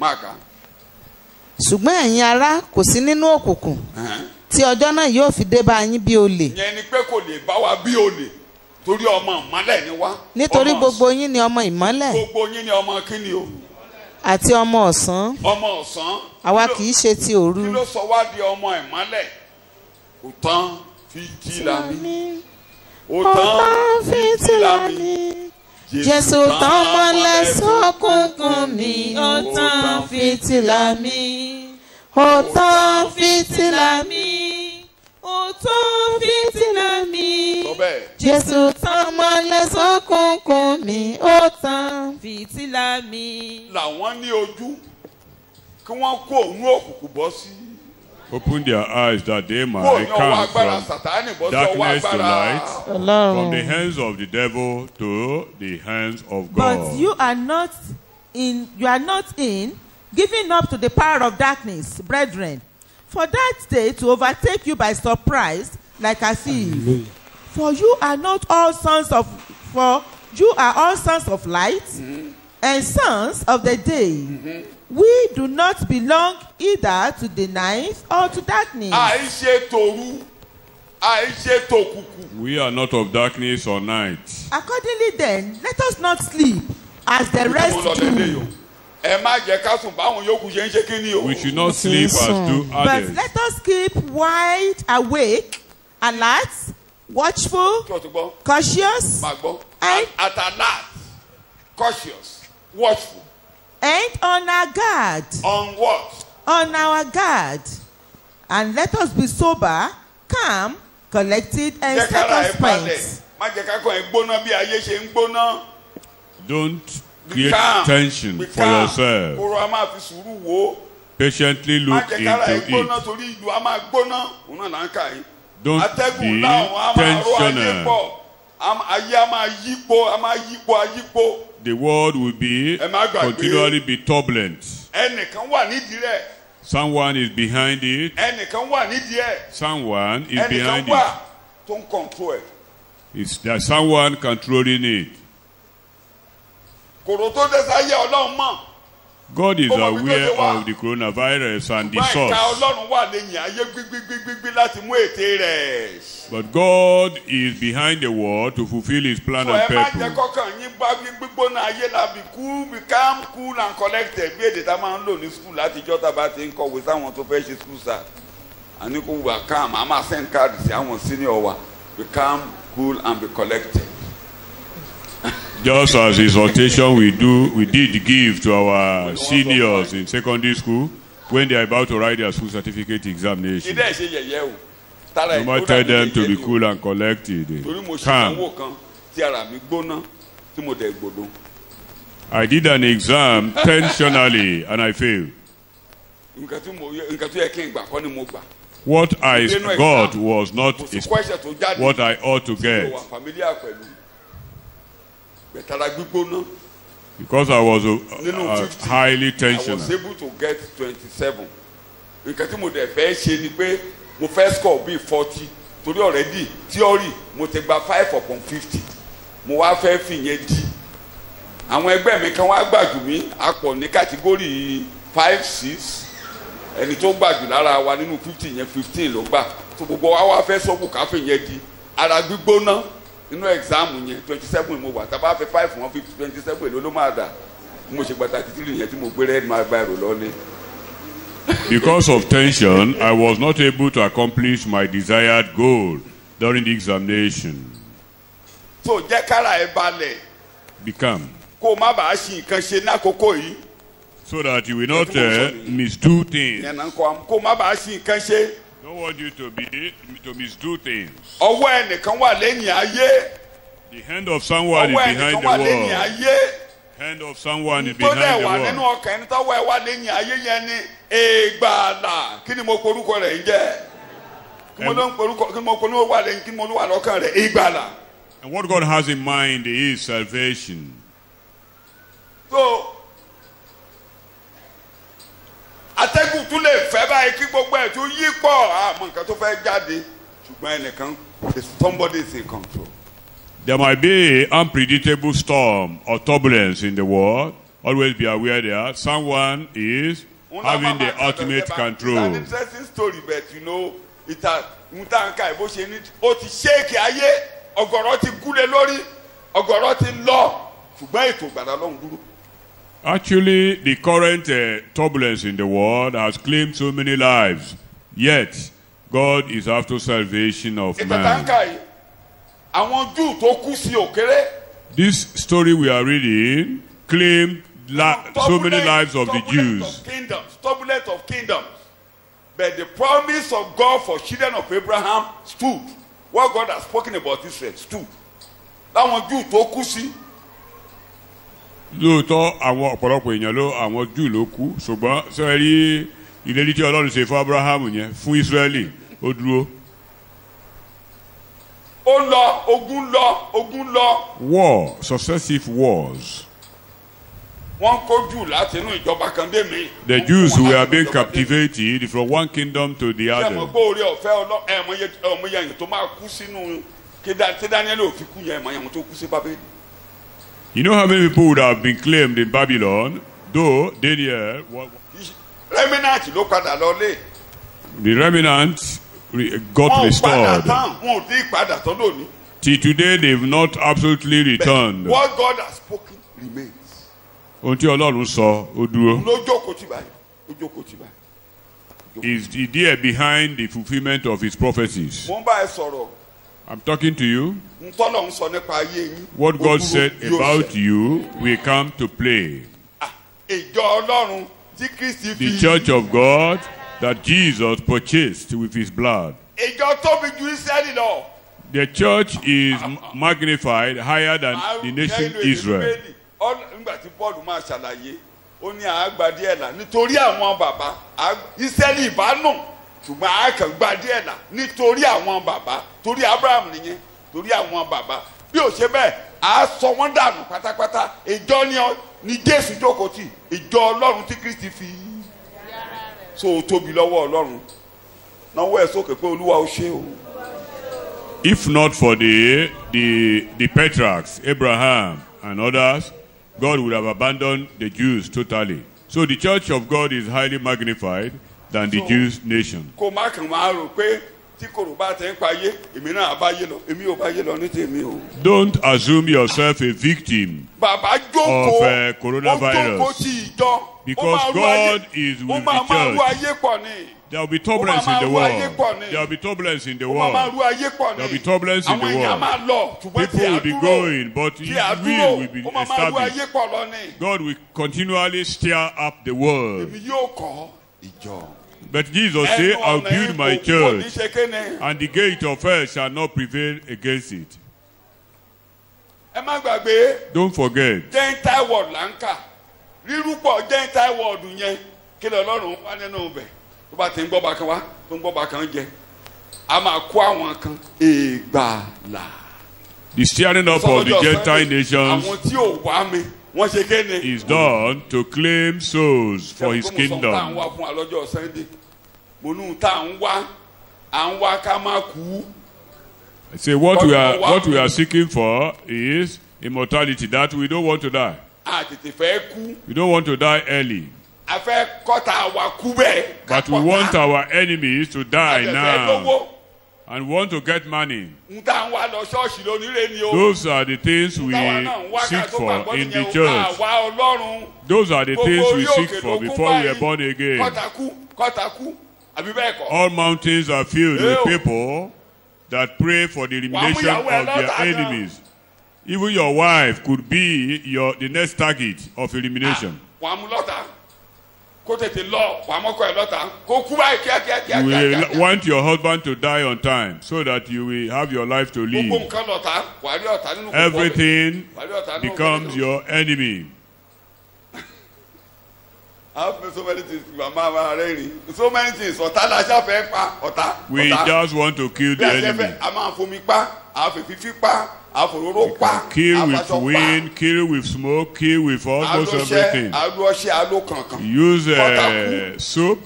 máàkà. Ṣùgbọ́n ẹ̀yin ará kò sí nínú òkùnkùn tí ọjọ́ náà yóò fi dé bá yín bí olè. Ìyẹn ni pé kò lè bá wa bí olè. Torí ọmọ ìmọ́lẹ̀ ni wá. Nítorí gbogbo yín ni ọmọ ìmọ́lẹ̀. Gbogbo yín ni ọmọ kíni o. Àti ọmọ ọ̀sán. Ọmọ ọ̀sán. Àwa kì í ṣe ti òru. Kí ló sọ wá di ọmọ ìmọ́lẹ̀? Òtán fìtílà mi. Òtán fìtílà mi. Jésù tàn mọ́lẹ̀ sókùnkùn mi. Òtán fìtílà mi. Òtán fìtílà mi. Òtán fìtílà mi. bẹ́ẹ̀. Jésù tàn mọ́lẹ̀ sókùnkùn mi ó tàn. Fìtílà mi. Làwọn ní ojú kí wọ́n kó òun òkùnkùn bọ́ sí. Open their eyes that they Kó might òun ọwọ́ come agbára from Sàtánì bọ́ sí ọwọ́ darkness to agbára. light, from the Ọlọ́run. hands of the devil to the hands of But God. you are not in giving up to the power of darkness, brethren. For that day to overtake you by surprise like a thief. For you are all sons of light and sons of the day. We do not belong either to the night or to darkness. Àìṣe tòru, àìṣe tòkùnkùn. We are not of darkness or night. Accordingly then, let us not sleep as the rest do. Ẹ má jẹ́ ká sùn báwọn yòókù ṣe ń ṣe kí ni o. We should not sleep as do But others. let us keep wide awake, alert, watchful, Kí o ti gbọ́, cautious, máa gbọ́. And- At alert, cautious, watchful. and on our guard. On what? On our guard. And let us be sober, calm, collected, and Jẹ́ kára ẹ balẹ̀. circumspect. Má jẹ́ ká kàn ẹ́ gbóná bí ayé ṣe ń gbóná. Don't Be create calm. tension Be for calm. yourself. Kóró a máa fi sùúrù wò ó. Patiently Má look jẹ́ kára ẹ into gbóná it. torí ìlú a máa gbóná. Òun náà là ń kà yín. Don't Atẹ́gùn be láwọn a máa ró ayé tensional. pọ̀. Ayé a máa yípo. The world will be Ẹ má gbàgbé. continually be turbulent. Ẹnìkan wà nídìí rẹ̀. Someone is behind it. Ẹnìkan wà nídìí ẹ̀. Someone is Ẹnìkan behind wà it. tó ń control ẹ̀. It's there's someone controlling it. Kòrò tó dé sáyé Ọlọ́run mọ̀. God is Ó mọ bí tó aware ṣe wà. of the coronavirus and the Ṣùgbọ́n ìka source. Ọlọ́run wà lẹ́yìn ayé gbígbígbígbí láti mú ète rẹ̀. But God is behind the world to fulfill his plan So and ẹ má jẹ́ purpose. kọ́kàn yín bá gbígbóná ayé la be calm, cool and collected bí èdè tá a máa ń lò ní school látijọ́ tá a bá ti ń kọ̀wé sáwọn tó fẹ́ ṣe school sir. Àní kò wà calm, a máa send card sí àwọn senior wa. Be calm, cool and be collected. Just as exhortation we did give to our seniors in secondary school when they are about to write their school certificate examination. Ilé ẹ̀ ṣe yẹ̀yẹ́ o. Tara No matter tell them to be cool and collected, Torí mo ṣe calm. ìdánwò kan tí ara mi gbóná tí mo dẹ̀ gbòdo. I did an exam tensionally and I failed. Nǹkan tó yẹ kí n gbà kọ́ ni mo gbà. What I Nínú got exam, was not Kò sí question tó jáde. what I ought to Mo get wà familiar pẹ̀lú. Bẹ̀tara gbígbóná. because I was Nínú 50, highly I tensional. was able to get 27. Nǹkan tí mo dẹ̀ fẹ́ ṣe ni pé mo fẹ́ score bíi 40 torí already theory mo ti gba 5/50 mo wá fẹ́ fìyẹn di. Àwọn ẹgbẹ́ mi kan wá gbàjù mí a pọ̀ ní kàtígórì 5, 6 ẹni tó gbàjù lára wa nínú 50 yẹn 15 ló gbà tó gbogbo wa wá fẹ́ sọ́kù ká fìyẹn di ara gbígbóná nínú exam yẹn 27 mo wà tá a bá fẹ́ 5 wọn 27 èló ló máa dà mo ṣe pàtàkì tí yẹn tí mo gbé red mark biro lọ́lé. Because of tension, I was not able to accomplish my desired goal during the examination. So jẹ́ kára ẹ balẹ̀ Become kó o má bàa ṣì nǹkan ṣe ní àkókò yìí so that you will not misdo things. yẹn náà kó o má bàa ṣì nǹkan ṣe. Don't want you to misdo things. Ọwọ́ ẹnìkan wà lẹ́yìn ayé. The hand of someone is Ọwọ́ behind ẹnìkan the wà lẹ́yìn world. ayé. Hand of someone is Tó behind dẹ̀ the wà nínú world. ọkàn ẹni tọ́wọ́ ẹ wà lẹ́yìn ayé yẹn ni ìgbàlà kí ni mo porúkọ rẹ̀ ń jẹ́ kí mo ló ń porúkọ kí mo polówó wà lẹ́yìn kí mo ló wà lọ́kàn rẹ̀ ìgbàlà. And what God has in mind is salvation. So atẹ́gùn tún lè fẹ́ báyìí kí gbogbo ẹ̀ tún yí pọ̀ àmọ́ nǹkan tó fẹ́ jáde ṣùgbọ́n ẹnìkan somebody is in control. There might be unpredictable storm or turbulence in the world. Always be aware there. Someone is having the ultimate control. It's an interesting story, but you know, nǹkan bó ṣe ní ó ti ṣéèkì ayé ọ̀gọ̀rọ̀ ti kúlẹ̀ lórí ọ̀gọ̀rọ̀ ti lọ ṣùgbọ́n ètò ìgbàlá lọ́hùn dúró. Actually, the current turbulence in the world has claimed so many lives. Yet, God is after salvation of man. Ìtàtàǹkà yìí àwọn Júù tó kú sí òkèrè. This story we are reading claimed so many lives of the Jews. Turbulence of kingdoms. But the promise of God for children of Abraham stood. what God has spoken about Israel too. Láwọn Júù tó kú sí. lóòótọ́ àwọn ọ̀pọ̀lọpọ̀ èèyàn àwọn Júù ló kú ṣùgbọ́n sọ rí ìlérí tí Ọlọ́run ṣe fún Abraham yẹn fún Israẹli ó dúró. Ó lọ ogun lọ. War, successive wars. Wọ́n kó Júù láti inú ìjọba kan dé mi. The Jews who were being captivated from one kingdom to the other. Ṣé mo gbọ́ orí ọ̀fẹ́ ọmọ yẹn tó máa kú sínú tí Daniel ò fi kú yẹn ẹ̀mọ yẹn tó kú sí Bábélì. You know how many people would have been claimed in Babylon, though Daniel. Remnant ló padà lọlé. The remnant got restored. Wọn ò tí ì padà tán lónìí. Till today they've not absolutely returned. What God has spoken remains. Ohun tí Ọlọ́run sọ ó dúró. Ló jókòó tì báyìí. Ó jókòó tì báyìí. Is there behind the fulfillment of his prophecies? Mo ń bá ẹ sọ̀rọ̀. I'm talking to you. Ntọ́lọ̀ ń sọ nípa ayé yín. What God said about you will come to play. Ìjọ Ọlọ́run tí Kristi fi. The church of God that Jesus purchased with his blood. Ìjọ tóbi ju Ísírẹ́lì lọ. The church is magnified higher than the nation Israel. Nígbà tí Paul máa ṣàlàyé ó ní àgbà díẹ̀ là nítorí àwọn bàbá Ísírẹ́lì ìbánú ṣùgbọ́n àkàngbà díẹ̀ là nítorí àwọn bàbá torí Abraham nìyẹn torí àwọn bàbá bí ó ṣe bẹ́ẹ̀ á sọ wọ́n dànù pátápátá ìjọ ni Jésù jókòó tì ìjọ Ọlọ́run tí Kristi fi so tóbi lọ́wọ́ Ọlọ́run náwó ẹ̀ sókè pé Olúwa ó ṣe o. If not for the patriarchs, Abraham and others, God would have abandoned the Jews totally. So the church of God is highly magnified than the Jews nation. Kò má kàn máa rò pé tí kòrò bá tẹ̀ ń payé èmi náà bá yé lọ èmi ò bá yé lọ ní tèmi o. Don't assume yourself a victim of coronavirus. Ó jókòó tí ìjọ. Because God is with the church. Ó máa rú ayé pọ̀ ni. There will be turbulence in the world. There will be turbulence in the world. There will be turbulence in the world. People will be going, but His will be established. God will continually stir up the world. But Jesus said, I'll build my church, and the gate of hell shall not prevail against it. Don't forget. Gentile world là ń kà. Rírúpọ̀ Gentile world yẹn kí lè Ọlọ́run wá nínú ibẹ̀. Tó bá ti ń gbọ́ bá kan wá tó ń gbọ́ bá kan jẹ a máa kó àwọn kan ìgbàlà. The stirring up of the Gentile nations àwọn tí ò wá mi wọ́n ṣe kéde. Is done to claim souls for His kingdom. Tá à ń wá fún alọ́jọ́ Sunday mo nù tá à ń wá ká má kú. I say what we are seeking for is immortality, that we don't want to die. A tètè fẹ́ kú. We don't want to die early. A fẹ́ kọ́ta wa kú bẹ́ẹ̀. But we want our enemies to die now. And we want to get money. Those are the things we seek for in the church. Those are the things we seek for before we are born again. All mountains are filled with people that pray for the elimination of their enemies. Even your wife could be the next target of elimination. You will want your husband to die on time so that you will have your life to live. Everything becomes your enemy. So many things. We just want to kill the enemy. Kill with wind, kill with smoke, kill with almost everything. Use soap,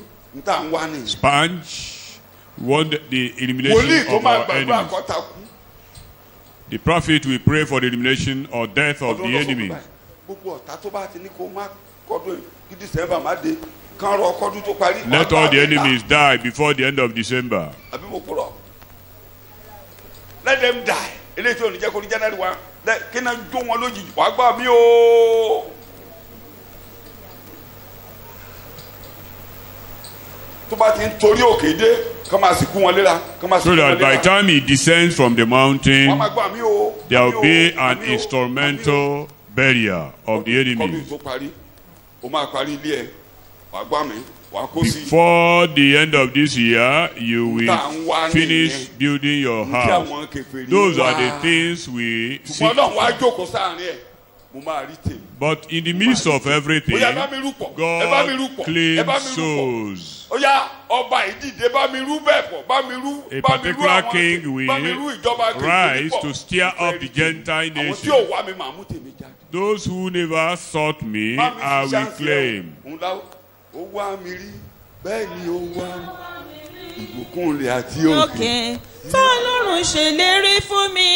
sponge. We want the elimination of our enemies. The prophet will pray for the elimination or death of the enemy. Let all the enemies die before the end of December. Let them die. Kí náà jó wọn lójijì wàá gbà mí o. Tó bá ti ń torí òkè dé kí máa sì kú wọn léra. So that by the time he descends from the mountain, there will be an instrumental burial of the enemy. O máa parí ilé ẹ wàá gbà mí wàá kó sí. Before the end of this year, you will finish building your house. Those are the things we seek. But in the midst of everything, God claims souls. A particular king will rise to stir up the Gentile nation. Those who never sought me, I will claim. Okay. Tọ́lọ́run ṣèlérí fún mi.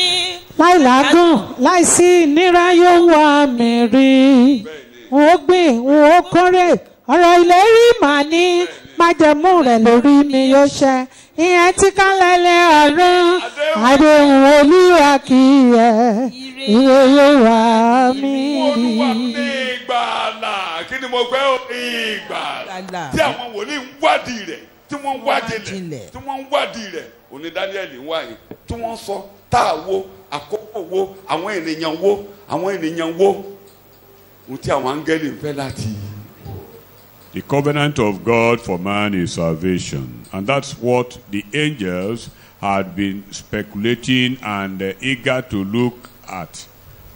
Láìlágùn láìsí ìnira yóò wá mi rí. Ó gbìn ó kórè ọ̀rọ̀ ìlérí màá ní májẹ̀mú rẹ̀ lórí mi yóò ṣẹ. Ìyẹn tí kálẹ̀lẹ̀ ọ̀run àdéhùn Olúwa kì í yẹ. Ire yóò wá mi rí. Kí ni mo gbẹ́ ìgbàlà tí àwọn wòlíì ń wádìí rẹ̀ tí wọ́n ń wádìí rẹ̀ òní Daniel ń wá yìí tí wọ́n sọ tá a wo àkókò wo àwọn ènìyàn wo ohun tí àwọn áńgẹ́lì ń fẹ́ láti. The covenant of God for man is salvation, and that's what the angels had been speculating and eager to look at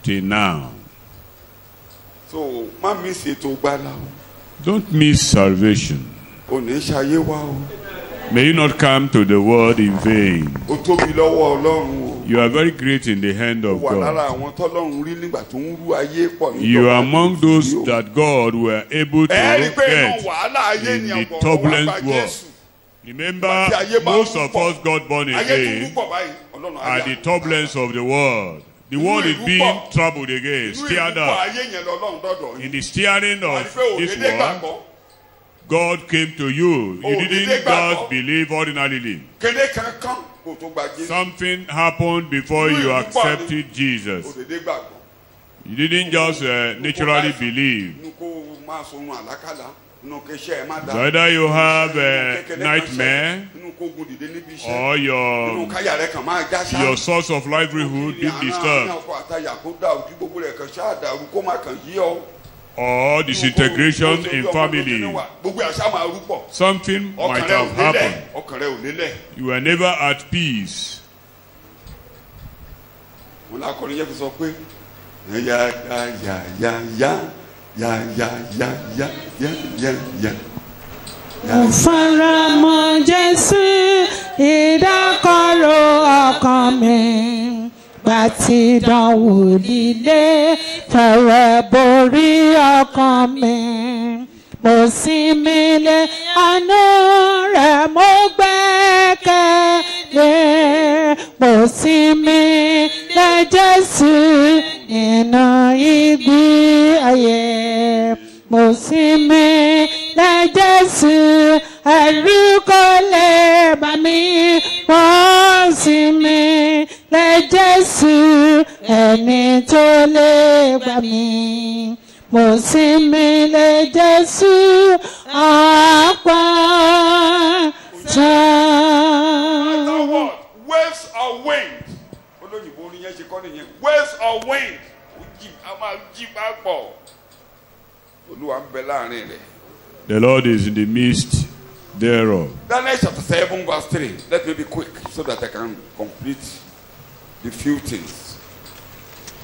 till now. So, má miss ètò gbàlà o. Don't miss salvation. O ní ṣayé wá o. May you not come to the world in vain. O tóbi lọ́wọ́ Ọlọ́run o. You are very great in the hand of Wà lára God. àwọn tọ́lọ́run rí nígbà tó ń rú ayé pọ̀ níjọba. You are among those that God were able to Ẹ rí pé inú get wàhálà ayé in ni the ọ̀pọ̀ turbulent wá gba world. Jésù. Remember, most of us got born again at the turbulence of the world. The world is being troubled again, stirred up. In the steering of this world, God came to you. You didn't just believe ordinarily. Something happened before you accepted Jesus. You didn't just naturally believe. So either you have a nightmare or your source of livelihood being disturbed, or disintegration in family. Something might have happened. You were never at peace. Mo fara mọ́ Jésù ìdákọ̀ró ọkàn mi. Gbà tí ìdánwò líle fẹ̀rẹ̀ borí ọkàn mi. Mo sinmi lé àánú rẹ̀ mo gbẹ́kẹ̀lé. Mo sinmi lé Jésù nínú ìgbé ayé. Mo sinmi lé Jésù ẹ̀rù kò lè bà mí. Mo sinmi lé Jésù ẹni tó lè gbà mí. Mo sinmi lé Jésù àpáta. Waves or wind. Olóyìnbó orin yẹn ṣe kọ́ nìyẹn. Waves or wind. A máa jí bá pọ̀. Olúwa ń bẹ láàrin rẹ̀. The Lord is in the midst thereof. Daniel chapter 7 verse 3. Let me be quick so that I can complete the few things.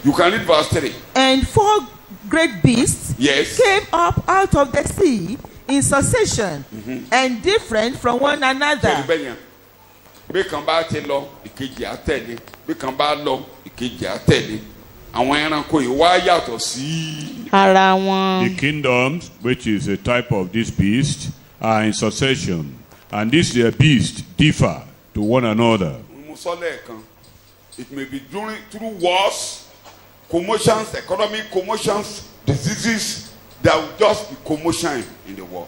You can read verse 3. And 4 great beasts came up out of the sea in succession and different from one another. Bí kan bá ti lọ, ìkejì á tẹ̀lé. Bí kan bá lọ, ìkejì á tẹ̀lé. Àwọn ẹranko yìí wá yàtọ̀ sí ara wọn. The kingdoms, which is a type of this beast, are in succession, and these beasts differ to one another. Mo sọ lẹ́ẹ̀kan, it may be through wars, commotions, economic commotions, diseases. There will just be commotion in the world.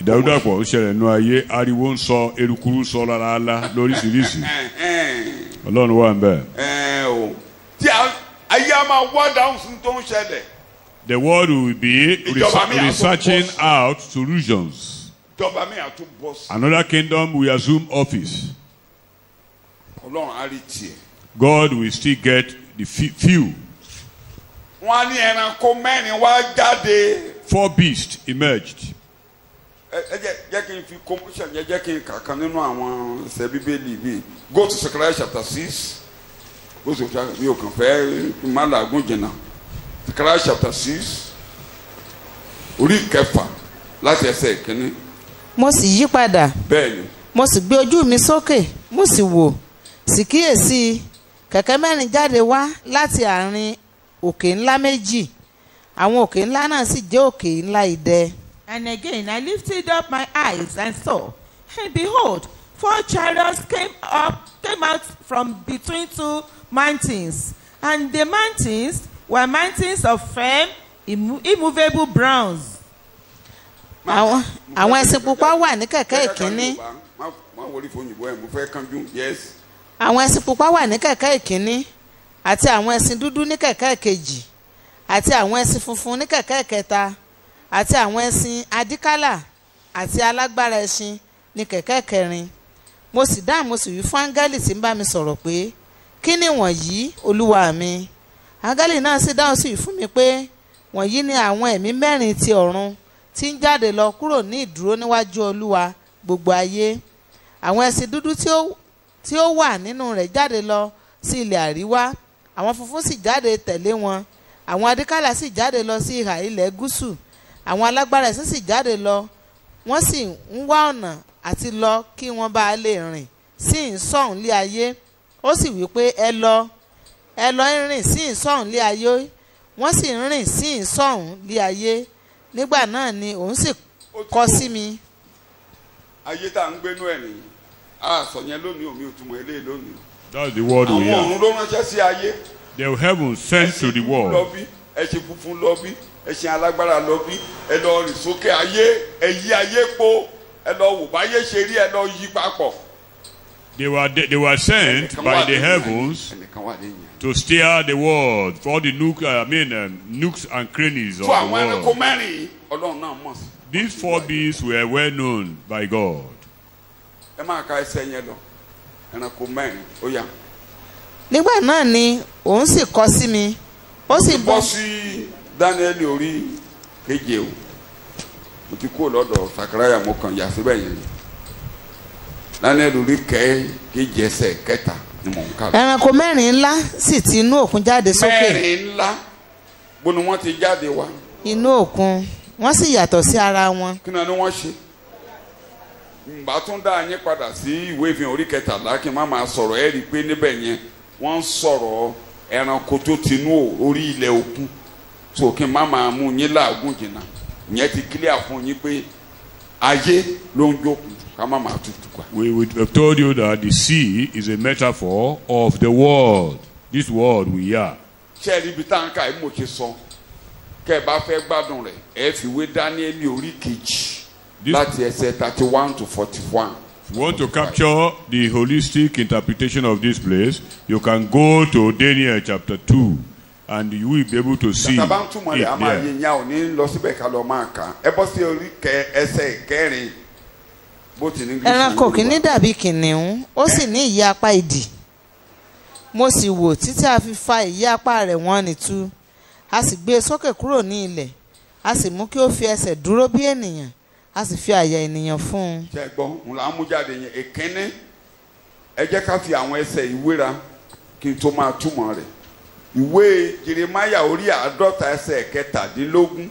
Ìdàrúdàpọ̀ ó ṣẹlẹ̀ nínú ayé, ariwo ń sọ, erukuru ń sọ lálálá lóríṣiríṣi. Ọlọ́run wà ń bẹ̀. Tí ayé a máa wá dáhùn sí tó ń ṣẹlẹ̀. The world will be researching out solutions. Another kingdom will assume office. God will still get the few. 4 beasts emerged. jẹ́ kí n fi composition jẹ́ kí n kà kan nínú àwọn ẹsẹ̀ bíbélì bíi go to Zechariah chapter 6 go to mi ò kàn fẹ́ má làágùn jìnnà Zechariah chapter 6 orí kẹfà láti ẹsẹ̀ ìkíní. mo sì yí padà. bẹ́ẹ̀ni. mo sì gbé ojú mi sókè mo sì wò sì kíyèsí kẹ̀kẹ́ mẹ́rin jáde wá láti àárín òkè ńlá méjì àwọn òkè ńlá náà sì jẹ́ òkè ńlá idẹ. And again I lifted up my eyes and saw, and behold, 4 chariots came out from between 2 mountains, and the mountains were mountains of firm, immovable bronze. àwọn ẹṣin pupa wà ní kẹ̀kẹ́ ìkíní. àwọn ẹṣin pupa wà ní kẹ̀kẹ́ ìkíní àti àwọn ẹṣin dúdú ní kẹ̀kẹ́ ìkejì àti àwọn ẹṣin funfun ní kẹ̀kẹ́ ìkẹta àti àwọn ẹṣin adíkálà àti alágbára ẹṣin ní kẹ̀kẹ́ ìkẹrin. mo sì dáhùn mo sì wí fún áńgẹ́lì tí ń bá mi sọ̀rọ̀ pé kí ni wọ̀nyí olúwa mi. áńgẹ́lì náà sì dáhùn sí fún mi pé wọ̀nyí ni àwọn ẹ̀mí mẹ́rin ti ọ̀run tí ń jáde lọ kúrò ní ìdúró níwájú olúwa gbogbo ayé. àwọn ẹṣin dúdú tí ó wà nínú rẹ̀ jáde lọ sí ilẹ̀ àríwá àwọn funfun sì jáde tẹ̀lé wọn àwọn adíkálà sì jáde lọ sí ìhà ilẹ̀ gúúsù àwọn alágbára ẹ̀sìn sì jáde lọ wọ́n sì ń wá ọ̀nà àti lọ kí wọ́n bá lè rìn sí ìsọ̀hún lé ayé. ó sì wí pé ẹ lọ rìn sí ìsọ̀hún lé ayé wọ́n sì ń rìn sí ìsọ̀hún lé ayé. nígbà náà ni òun sì kọ sí mi. ayé tá à ń gbénú ẹ̀ nìyí sọ yẹn lónìí omi ò túmọ̀ eléyìí lónìí. That's the word we àwọn hear. ọ̀run ló ránṣẹ́ sí ayé. The heaven sent to the world. ẹṣin funfun lọ bí ẹṣin alágbára lọ bí ẹ lọ rìn sókè ayé ẹ yí ayé po ẹ lọ wò báyé ṣe rí ẹ lọ yí papọ̀. They were sent by the heavens to steer the world for the nooks and crannies of the àwọn ẹranko world. mẹ́rin Ọlọ́run náà mọ̀ sí. These 4 beasts were well known by God. ẹ máa ka ẹsẹ̀ yẹn lọ ẹranko mẹ́rin ó yá. nígbà náà ni òun sì kọ sí mi ó sì bọ́ sí Dáníẹ́lì orí keje o mo ti kúrò lọ́dọ̀ Sakaraya mo kàn yà síbẹ̀ yẹn Dáníẹ́lì orí keje ẹsẹ̀ kẹta ni mò ń kà. ẹranko mẹ́rin ńlá sì ti inú òkun jáde sókè. mẹ́rin ńlá bó ni wọ́n ti jáde wá. inú òkun wọ́n sì yàtọ̀ sí ara wọn. kí ni wọ́n ṣe. bá tún dá yín padà sí ìwé ìfihàn orí kẹtàlá kí n má máa sọ̀rọ̀ ẹ́ rí i pé níbẹ̀ yẹn wọ́n ń sọ̀rọ̀ ẹranko tó ti inú orí ilẹ̀ òkun so kí n má máa mú yín láàgùn jìnnà ìyẹn ti clear fún yín pé ayé ló ń jókòó ká má máa tutù pa. We have told you that the sea is a metaphor of the world. This world we are. ṣé ẹ rí ibi tá à ń kà ẹ́ mo ṣe sọ kẹ́ ẹ bá fẹ́ gbádùn rẹ̀ ẹ fi wé Dáníẹ́lì orí kejì láti ẹsẹ̀ 31 to 41. If you want to capture the holistic interpretation of this place, you can go to Daniel chapter 2 and you will be able to see it tàbá ń túmọ̀ rẹ̀ a máa there. yẹ ìyá ò ní lọ síbẹ̀ ká lọ máa kà ẹ bọ́ sí orí ẹsẹ̀ kẹrin bó ti ní. ẹranko kìíní dàbí kìnìún ó sì ní ìyẹ́ apá idì mo sì wò títí a fi fa ìyẹ́ apá rẹ̀ wọ́n nìtú a sì gbé e sókè kúrò ní ilẹ̀ a sì mú kí ó fi ẹsẹ̀ dúró bí ènìyàn a sì fi àyà ènìyàn fún un. ṣe gbọ́ ń là ń mú jáde yẹn èkínní ẹ jẹ́ ká fi àwọn ẹsẹ̀ ìwéra kí n tó máa túmọ̀ rẹ̀ ìwé Jeremáyà orí 50 ẹsẹ̀ kẹtàdínlógún.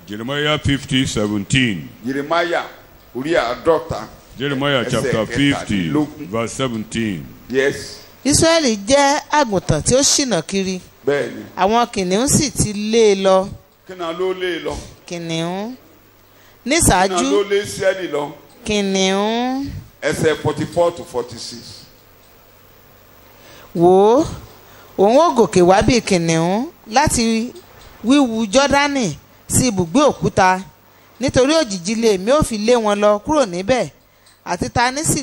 Jeremiah 50:17. Jeremáyà orí 50. Jeremiah chapter 50 verse 17. Yes. Ísírẹ́lì jẹ́ àgùntàn tí ó ṣìnà kiri bẹ́ẹ̀ni. àwọn kìnìún sì ti lé e lọ. kí náà ló lé e lọ. kìnìún kí náà níṣáájú ló lé Ísírẹ́lì lọ. kìnìún ẹsẹ̀ 44 to 46. wò ó òun ó gòkè wá bíi kìnìún láti wíwu Jọ́dánì sí ibùgbé òkúta nítorí òjìji lèmi ò fi lé wọn lọ kúrò níbẹ̀ àti ta ní sì.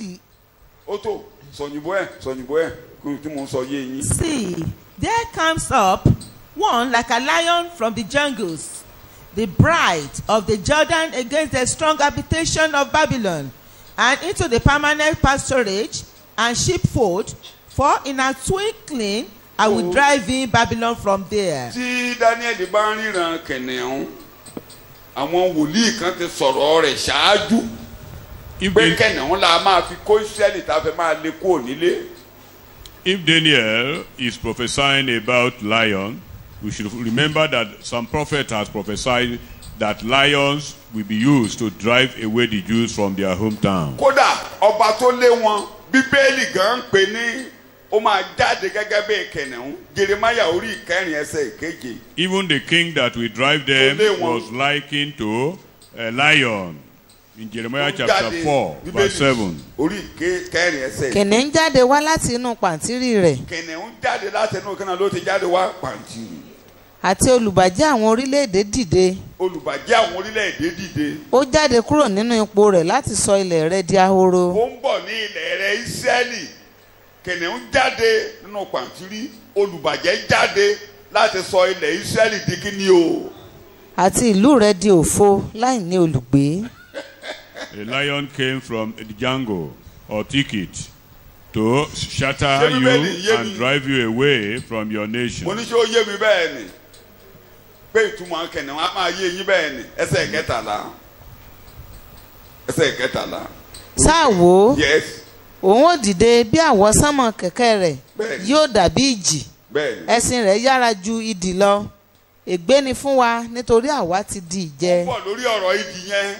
ó tó sọ̀yìnbó ẹ̀ kí tí mo sọ yé yín. See, there comes up one like a lion from the jungles, the bride of the Jordan against the strong habitation of Babylon, and into the permanent pasturage and sheepfold, for in a twinkling I will drive in Babylon from there. tí Daniel bá ń ríran kìnìún àwọn wòlíì kan ti sọ̀rọ̀ rẹ̀ ṣáájú pé kẹ́nìún la máa fi kó Ísírẹ́lì tá a fẹ́ máa lé kúrò nílé. If Daniel is prophesying about lion, we should remember that some prophet has prophesied that lions will be used to drive away the Jews from their hometown. Kódà ọba tó lé wọn Bíbélì gan pè ní ó máa jáde gẹ́gẹ́ bí kìnìún. Jeremiah orí ìkẹrin ẹsẹ̀ ìkeje. Even the king that will drive them was likened to a lion. In Jeremiah chapter 4, verse 7. Kìnìún jáde wá láti inú pàǹtírí rẹ̀. Kìnìún jáde láti inú kìnìún ló ti jáde wá pàǹtírí. Àti olùbàjẹ́ àwọn orílẹ̀-èdè dìde. Olùbàjẹ́ àwọn orílẹ̀-èdè dìde. Ó jáde kúrò nínú ipò rẹ̀ láti sọ ilẹ̀ rẹ̀ di ahoro. Ó ń bọ̀ ní ilẹ̀ rẹ̀ Ísírẹ́lì. Kìnìún jáde nínú pàǹtírí. Olùbàjẹ́ jáde láti sọ ilẹ̀ Ísírẹ́lì di kíni o. Àti ìlú rẹ̀ di òfo láì ní olùgbé. A lion came from the jungle or thicket to shatter you and drive you away from your nation. Mo ní ṣé ó yé mi bẹ́ẹ̀ ni pé ìtumọ̀ kìnìún á máa yé yín bẹ́ẹ̀ ni ẹsẹ̀ kẹtàlá. Sáà wò ó. Yes. Òun ó dìde bí àwọsánmọ̀ kẹ̀kẹ́ rẹ̀ yóò dàbí ìjì. Ẹṣin rẹ̀ yára ju idì lọ. Ègbé ni fún wa nítorí àwa ti di ìjẹ. Ó bọ̀ lórí ọ̀rọ̀ idì yẹn.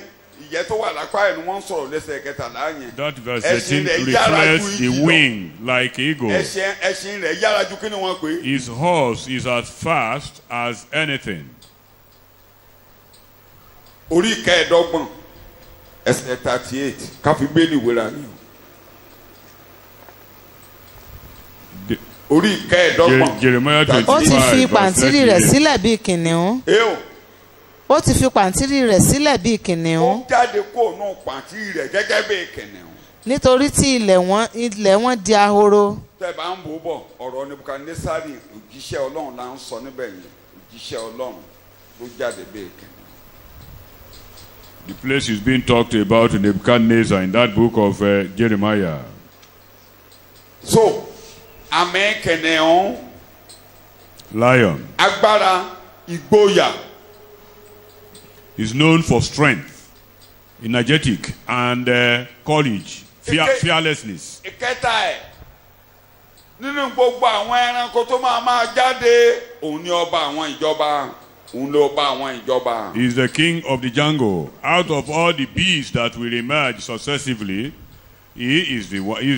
Ìyẹ́ tó wà lápá ẹ̀ ni wọ́n sọ̀rọ̀ lẹ́sẹ̀ kẹtàlá yẹn. That verse 13 refers the wing like eagle. Ẹṣin rẹ̀ yára ju kí ni wọ́n pè. His horse is as fast as anything. Orí ìkẹẹ̀dọ́gbọ̀n ẹsẹ̀ 38 káfí bẹ́ẹ̀lì wéra ni. Orí ìkẹẹ̀dọ́gbọ̀n. Jeremiah 25 ó ti fi pàǹtírí rẹ̀ sílẹ̀ bíi kìnìún. Ó ti fi pàǹtírí rẹ̀ sílẹ̀ bíi kìnìún. Ó jáde kó nù pàǹtírí rẹ̀ gẹ́gẹ́ bíi kìnìún. Nítorí tí ilẹ̀ wọn di ahoro. Tẹ́ bá ń bò bọ̀ ọ̀rọ̀ Nebukadnesari òjíṣẹ́ Ọlọ́run la ń sọ níbẹ̀ yẹn òjíṣẹ́ Ọlọ́run ló jáde bíi kìnìún. The place is being talked about in Nebuchadnezzar in that book of Jeremiah. So, àmín kìnìún. Lion. Agbára ìgboyà. Is known for strength, energetic, and courage, fearlessness. Ìkẹta ẹ̀ nínú gbogbo àwọn ẹranko tó máa jáde òun ni ọba àwọn ìjọba òun ló ọba àwọn ìjọba. He is the king of the jungle. Out of all the beasts that will emerge successively, he is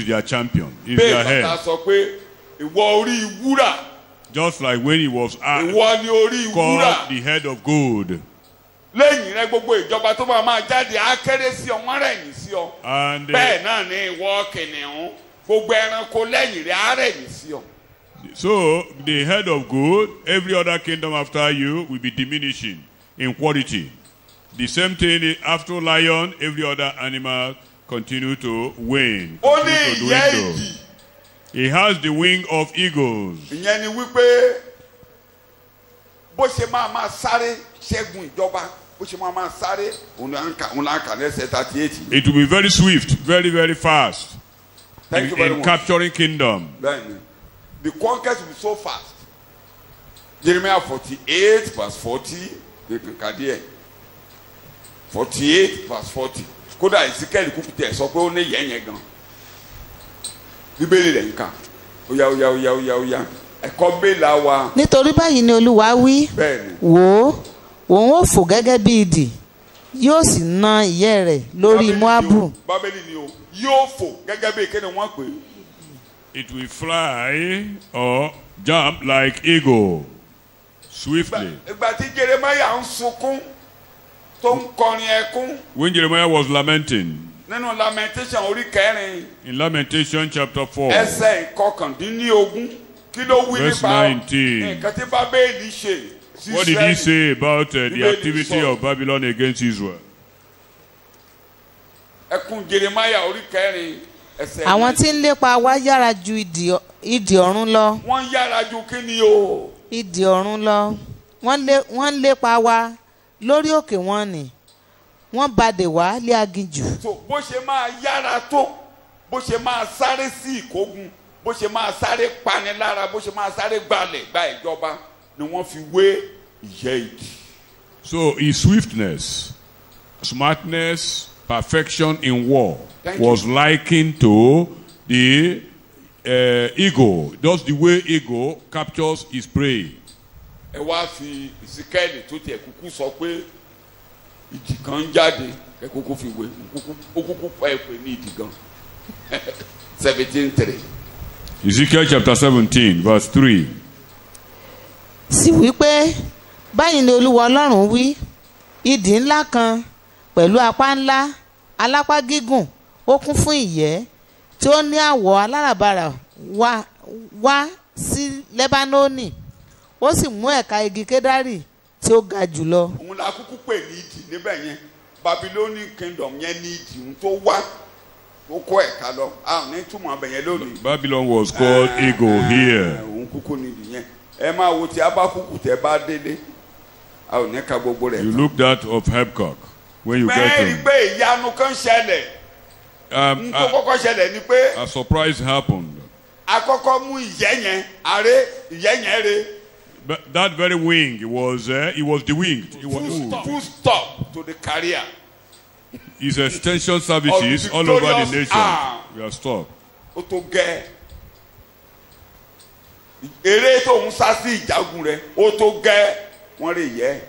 their champion. He is their head. Bẹ́ẹ̀ bàtà sọ pé ìwọ orí wúrà. Just like when he was ìwọ ni orí wúrà. Called the head of gold. Lẹ́yìn rẹ̀ gbogbo ìjọba tó máa jáde á kéré sí ọ wọ́n rẹ̀yìn sí ọ. Bẹ́ẹ̀ náà ni ìwọ kìnìún gbogbo ẹranko lẹ́yìn rẹ̀ á rẹ̀yìn sí ọ. So the head of gold, every other kingdom after you will be diminishing in quality. The same thing after lion, every other animal continue to wane. Ó ní ìyẹ́ ìjì. He has the wing of eagles. Ìyẹn ni wípé bó ṣe máa sáré ṣẹ́gun ìjọba bó ṣe máa sáré òun là ń kà lẹ́sẹ̀ 38. It will be very swift, very very fast. Thank you very much. Capturing kingdom. Then, the conquest will be so fast. Jeremiah 48 verse 40. They can carry it. 48 verse 40. Kódà Ezekiel kúkútẹ̀ sọ pé ó ní yẹn gan. Bíbélì rẹ̀ ń kà. Óyá. Ẹ̀kọ́ bẹ́ẹ̀la wa. Nítorí báyìí ni Olúwa wí. Wò ó, òun ó fò gẹ́gẹ́ bí idì, yóò sì na ìyẹ́ rẹ̀ lórí Moabu. Bábélì ni o, yóò fò gẹ́gẹ́ bí kéde wọ́n pè. It will fly or jump like eagle swiftly. Ìgbà tí Jeremiah ń sunkún tó ń kọrin ẹkún. When Jeremiah was lamenting. Nínú Lamentation orí kẹrin. In Lamentation chapter 4. Ẹsẹ̀ ìkọkàndínlógún. Kí ló wí nípa nǹkan tí Bábélì ṣe? What did he say about the activity of Babylon against Israel? Ẹkún Jeremiah orí kẹrin. Àwọn tí ń lépa wa yára ju idì ọ̀run lọ. Wọ́n yára ju kí ni o? Idì ọ̀run lọ. Wọ́n lépa wa lórí òkè wọn ni. Wọ́n badè wá lé aginjù. So bó ṣe máa yára tó, bó ṣe máa sáré sí ìkógun, bó ṣe máa sáré panilára, bó ṣe máa sáré gba ìjọba ni wọ́n fi wé ìyẹ́ ìdì. So his swiftness, smartness, perfection in war was likened to the eagle. Just the way eagle captures his prey. Ẹ wá fi ìsíkẹ́ẹ̀lì tó tiẹ̀ kúkú sọ pé ìjì kan jáde ẹ kúkú fi wé ó kúkú pa ẹ̀pẹ̀ ní ìdí gan. 17:3. Ezekiel chapter 17 verse 3. sì wí pé báyìí ni Olúwa Ọlọ́run wí, idì ńlá kan pẹ̀lú apá ńlá alápá gígùn ó kún fún ìyẹ́ tí ó ní àwọ̀ aláràbarà wá sí Lẹ́bánónì, ó sì mú ẹ̀ka igi kédárì tí ó ga jùlọ. Òun la kúkú pè ní ìdì níbẹ̀ yẹn. Babylonian kingdom yẹn ní ìdì tó wá ó kó ẹ̀ka lọ. A ò ní túmọ̀ abẹ yẹn lónìí. Babylon was called eagle here. Òun kúkú ní ìdì yẹn. Ẹ máa wo ti Abákúkù tẹ bá délé. A ò ní ka gbogbo rẹ̀. You look that of Habakkuk when you get Bẹ́ẹ̀ni home. pé ìyanu kan ṣẹlẹ̀. Nǹkan kọ́kọ́ ṣẹlẹ̀ ni pé A surprise happened. àkọ́kọ́ mú ìyẹ́ yẹn aré ìyẹ́ yẹn re. But that very wing was it was the wing. It was, Full stop to the career. his extension services all over the nation. We are stopped. Ó tó gẹ́. Eré tó ń sá sí ìjagun rẹ̀ ó tó gẹ́. Wọ́n lè yẹ.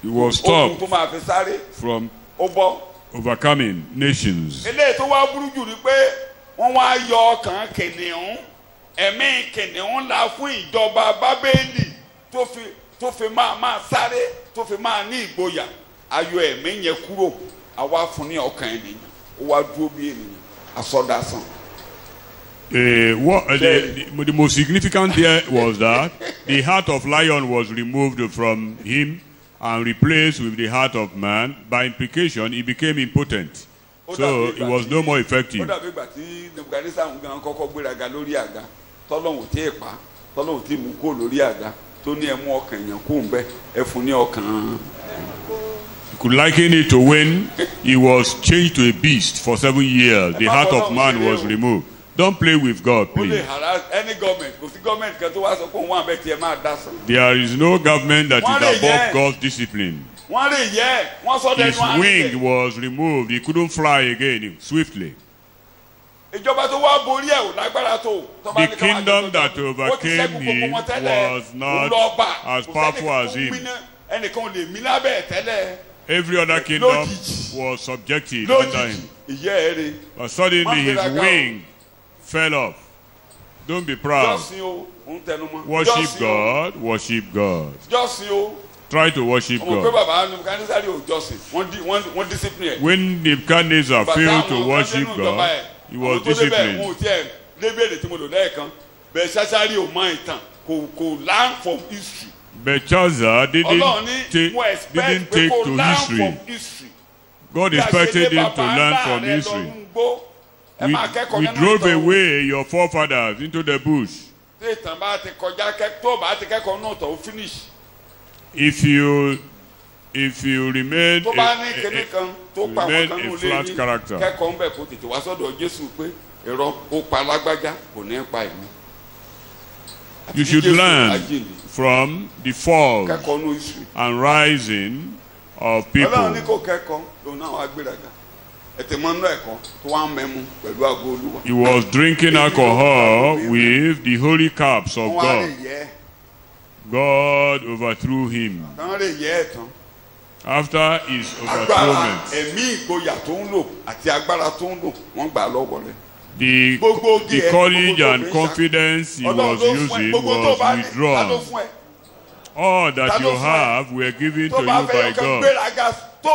He was Ogun tó stopped máa fi sáré from ó bọ́. overcoming nations. Eléyìí tó wá burú jù ni pé wọ́n wá yọ ọkàn kìnìún. Ẹ̀mí kìnìún la fún ìjọba Bábélì tó fi máa sáré tó fi máa ní ìgboyà. Ayọ̀ ẹ̀mí yẹn kúrò àwa fún ní ọkàn ènìyàn ó wá dúró bí ènìyàn àsọdásán. The most significant there was that the heart of lion was removed from him and replaced with the heart of man. By implication, he became impotent. So it was no more Ó effective. dàbí ìgbà tí Nebukadnesa ń gan kọ́kọ́ gbéraga lórí àga tọ́lọ́hùn tí ì pa tọ́lọ́hùn tí mú kó lórí àga tó ní ẹ mú ọkàn èèyàn kó ń bẹ ẹ fún ní ọkàn. You could liken it to when he was changed to a beast for 7 years. The heart of man was removed. Don't play with God, Ó lè please. harass any government kò sí government kan tó wá sọ pé òun wà bẹ́ẹ̀ tí ẹ máa dá sàn. There is no government that is above God's discipline. Wọ́n lè yẹ wọ́n sọ His dẹnu wing was removed. He couldn't fly again swiftly. Ìjọba tó wá borí ẹ̀ ò lágbára tó. The kingdom that overcame him was not as powerful as him. Ẹnìkan ò lè mí lábẹ́ ẹ̀ tẹ́lẹ̀. Every other kingdom was subjected under him. Ìyẹ́ ẹ̀ rè. But suddenly his wing fell off. Don't be proud. Jọ́sìn o, òun tẹnu mọ́. Worship God. Worship God. Jọ́sìn o. Try to worship Ọmọ pé God. bàbá Nebukadnesa ò jọ́sìn, wọ́n discipline ẹ̀. When Nebuchadnezzar failed to worship God, he was disciplined. Mo ti ẹ̀ lébèrè tí mo lò lẹ́ẹ̀kan bẹ́ẹ̀ ṣáṣárì ò mọ ìtàn kò learn from history. Belshazzar Ọlọ́run ní mo didn't expect pé take kò to learn history. from history. God expected him to learn from history. We drove away your forefathers into the bush. Tí ìtàn bá ti kọjá tó bá ti kẹ́kọ̀ọ́ náà tó finish. If you remain Tó bá ní kíní kan tó pa àwọn kan a nù flat lé ní character, kẹ́kọ̀ọ́ ń bẹ̀ kó tètè wá sọ́dọ̀ Jésù pé irọ́ ó pa lágbájá kò ní pa èmi. you should learn from the fall Kẹ́kọ̀ọ́ nù history. and rising of Ọlọ́run people. ní kò kẹ́kọ̀ọ́ lòun náà wá gbéraga. Ẹ̀tẹ̀ mọ́ nínú ẹ̀kọ́ tó wá ń mẹ́mu pẹ̀lú àgbo Olúwa. He was drinking alcohol with the holy cups of Wọ́n wá lè God. yẹ ẹ́. God overthrew him. Tán lè yẹ ẹ̀ tán. After his Agbára overthrowment, ẹ̀mí ìgboyà tó ń lò àti agbára tó ń lò wọ́n gbà á lọ́wọ́ rẹ̀. the courage and confidence he was using was withdrawn. All that you have were given to you by God. You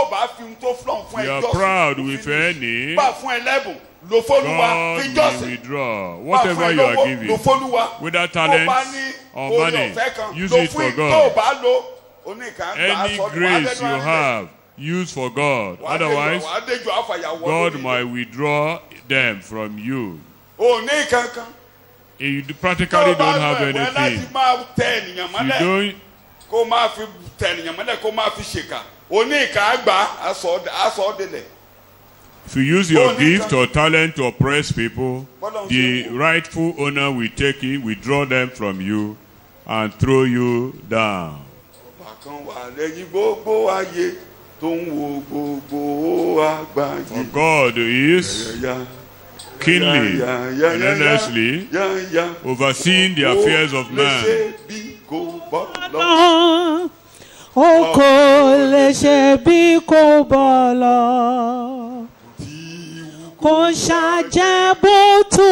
are proud with any. God will withdraw. Whatever you are given, whether talents or money, use it for God. Any grace you have, use for God. Otherwise, God might withdraw them from you. You practically don't have anything. You don't. Kó máa fi tẹ̀yàn mọ́lẹ̀ kó máa fi ṣèkà oníkà àgbà aṣọ ọ̀dẹ̀lẹ̀. If you use your gift or talent to oppress people, the rightful owner will take it, withdraw them from you, and throw you down. kan wà lẹ́yìn gbogbo ayé tó ń wo gbogbo àgbáyé. For God is keenly and earnestly overseeing the affairs of man. O kò lè ṣe bí kò bọ́ lọ. Kò ṣàjẹ́ bó tó.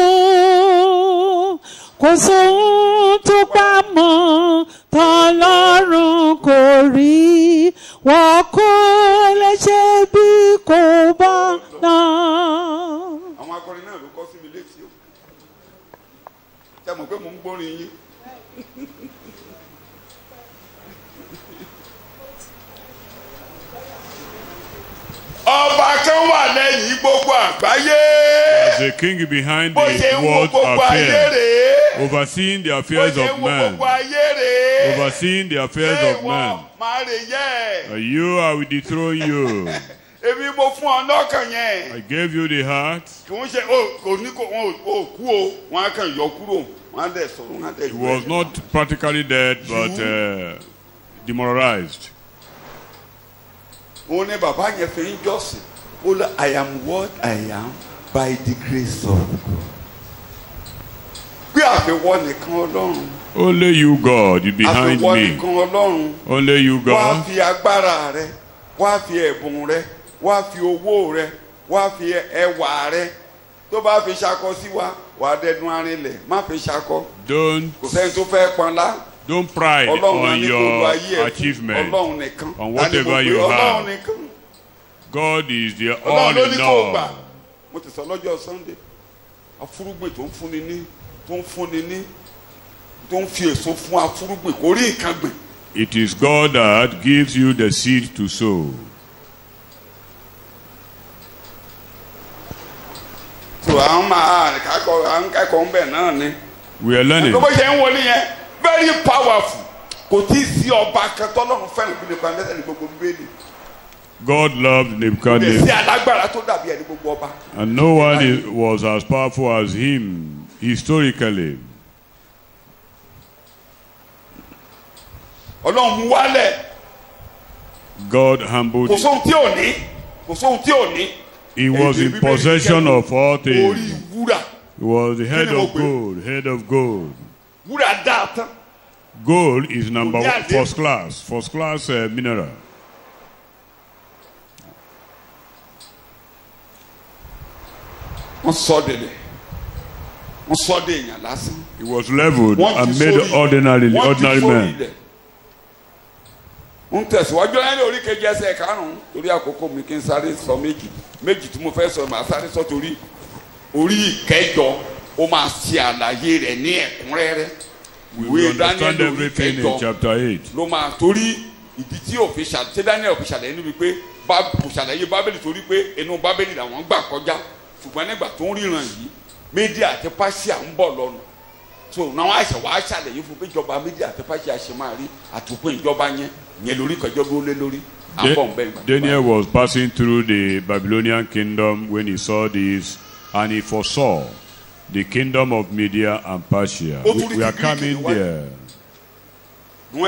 Kò sóhun tó pamọ́ tọ́lọ́run kò rí. Wọ́n kò lè ṣe bí kò bọ́ lọ. Àwọn akọrin náà ló kọ sí mi létí o. Ṣé mo pé mo ń gbórin yín? Ọba kan wà lẹ́yìn gbogbo àgbáyé. As a king behind the world affairs, overseeing the affairs of man. Overseeing the affairs of man. You, I will dethrone you. I gave you the heart. He was not practically dead, but demoralized. I am what I am by the grace of God. Only you, God, you behind me. Only you, God. Don't pride on your achievement, on whatever you have. God is the all in all. It is God that gives you the seed to sow. We are learning. Very powerful. God loved Nebuchadnezzar, and no one was as powerful as him historically. God humbled him. He was in possession of all things. He was the head of gold, head of gold. Gold is number one, first class mineral. It was leveled and made ordinary men. We will understand everything in chapter 8. Daniel was passing through the Babylonian kingdom when he saw this, and he foresaw the kingdom of Media and Persia. We are coming there. The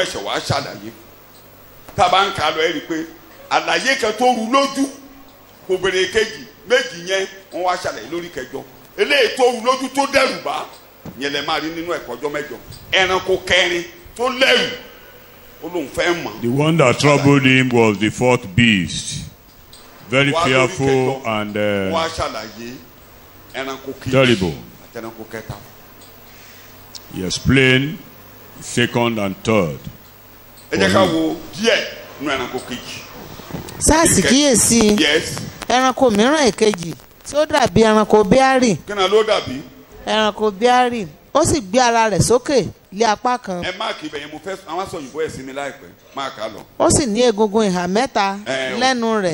one that troubled him was the fourth beast, very fearful and terrible. He explained second and third. Sáàsì kíyèsí ẹranko mìíràn èkejì tí ó dàbí ẹranko bíárì. Ẹranko bíárì ó sì gbé ara rẹ̀ sókè lé apá kan. Ó sì ní egungun ìhà mẹ́ta lẹ́nu rẹ̀.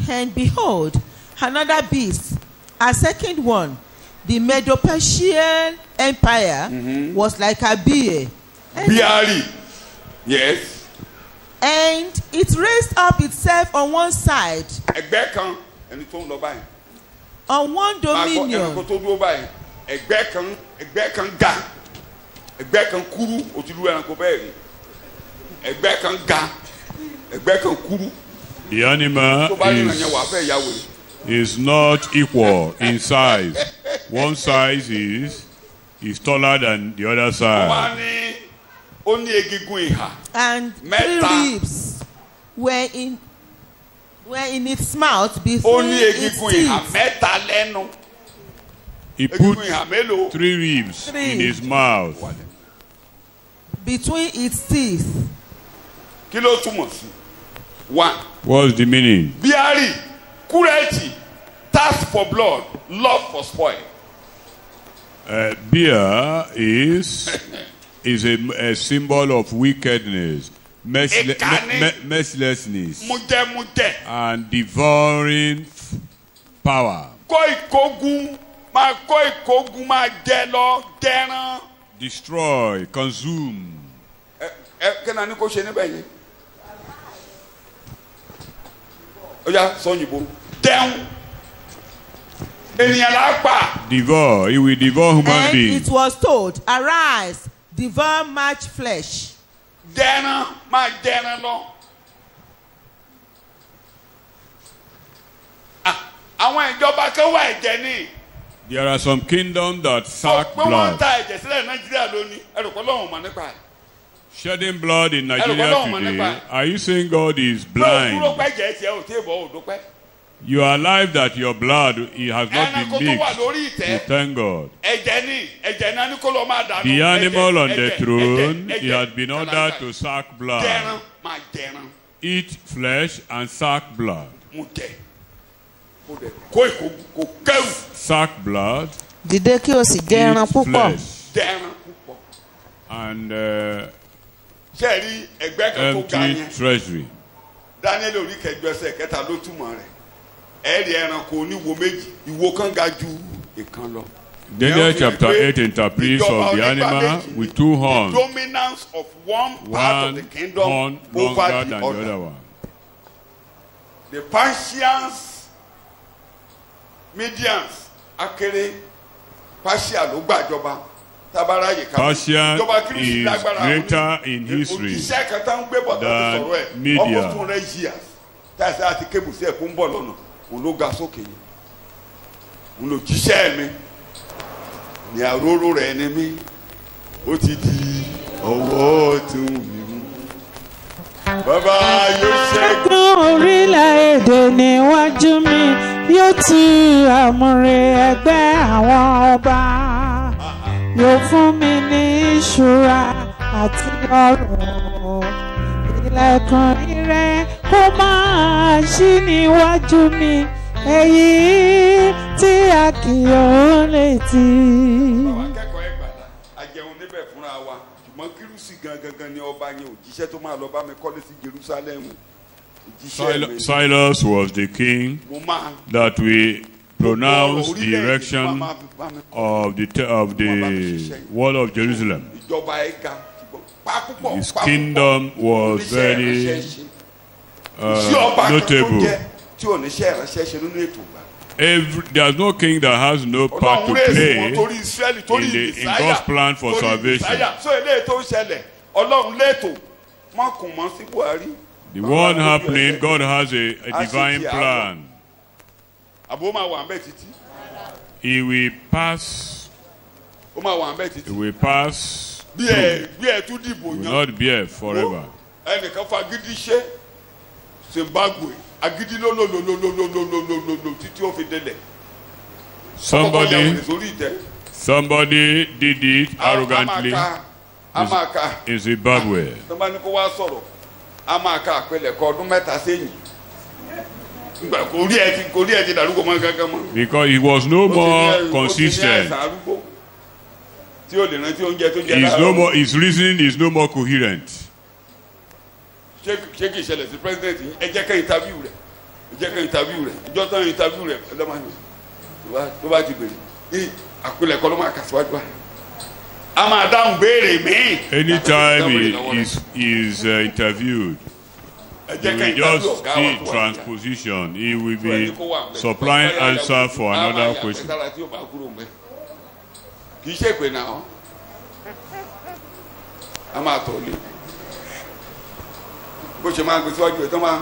And behold, another beast, a second one, the Medo-Persian Empire, was like a bear. Yes. And it raised up itself on one side, on one dominion, ẹgbẹ́ kan kúrú o ti lu ẹranko bẹ́ẹ̀ rí ẹgbẹ́ kan ga ẹgbẹ́ kan kúrú. The animal is not equal in size. One size is taller than the other side. And 3 ribs were in its mouth between its teeth. He put 3 ribs in his mouth. Between its teeth. One. What's the meaning? Biari, cruelty, thirst for blood, love for spoil. Beer is a symbol of wickedness, mercilessness, and devouring power. Destroy, consume. Devour, he will devour human beings. And it was told, arise, devour much flesh. There are some kingdoms that suck blood. Shedding blood in Nigeria today. Are you saying God is blind? You are alive that your blood it has not been mixed. You thank God. The animal on the throne, he has been ordered to suck blood. Eat flesh and suck blood. Suck blood. Eat flesh. And empty treasury. Daniel Daniel chapter 8 interprets of the animal with 2 horns. The dominance of one part of the kingdom horn over longer the than other. the other one. The Persians, Medians, Akere, Persia ló gbàjọba. Persia is greater in history than Media. Almost 200 years. That's why I think we say Kumbolono. Uloga soke. Ulo jíṣẹ́ mi. Ni àróró rẹ̀ ni mí. Ó ti di ọwọ́ tún mi mú. Bàbá yóò ṣẹ́gun. Orílẹ̀-èdè níwájú mi yóò tú àmúre ẹgbẹ́ àwọn ọba. Yóò fún mi ní ìṣúra àti ọrọ̀. Ilẹ̀kùn ire kó máa ṣí níwájú mi. Èyí tí a kì yóò retí. Àwọn akẹ́kọ̀ọ́ Ẹ̀gbàdà ajẹun níbẹ̀ fúnra wa ṣùgbọ́n Kírúsì gangan ni ọba yẹn òjíṣẹ́ tó máa lọ bá mi kọ́lé sí Jerusalem. Silas was the king that we pronounced the erection of the wall of Jerusalem. His kingdom was very notable. There's no king that has no part to play in God's plan for salvation. The one happening, God has a divine plan. He will pass. He will pass. He will not be here forever. Somebody did it arrogantly in Zimbabwe. Because he was no more consistent. His reasoning is no more coherent. Anytime he is interviewed, he will just see transposition. He will be supplying answer for another question. a máa tọ̀ lé bó ṣe máa gbé síwájú ẹ̀ tó máa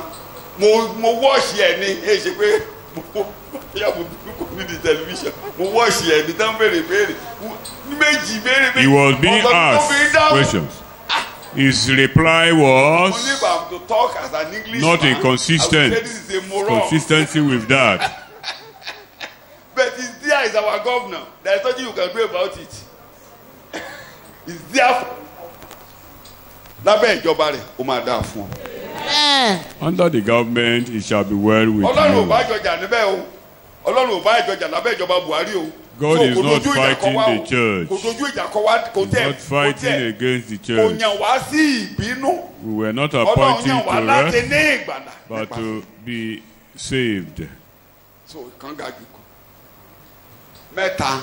mo wọ́ọ̀ṣì ẹ̀ ní èyí ṣe pé yà mo dúró ní di tẹlifíṣàn mo wọ́ọ̀ṣì ẹ̀ ní tán béèrè méjì béèrè. He was being asked questions. His reply was not inconsistent. Consistency with that. But it's there is our governor. There is nothing you can do about it. It's there. Lábẹ́ ìjọba rẹ̀, ó máa dáa fún ọ. Under the government, it shall be well with Ọlọ́run ò you. bá ìjọjà níbẹ̀ o. Ọlọ́run ò bá ìjọjà lábẹ́ ìjọba Buhari o. God is not fighting the church. Kò dojú ìjà kọ wá kò tẹ̀. Not fighting against the Kò church. yàn wá sí ìbínú. We were not Ọlọ́run appointed yàn wá to láti wrath, ní ìgbàlà. but to be saved. So ìkan ga jù kọ. Mẹ́ta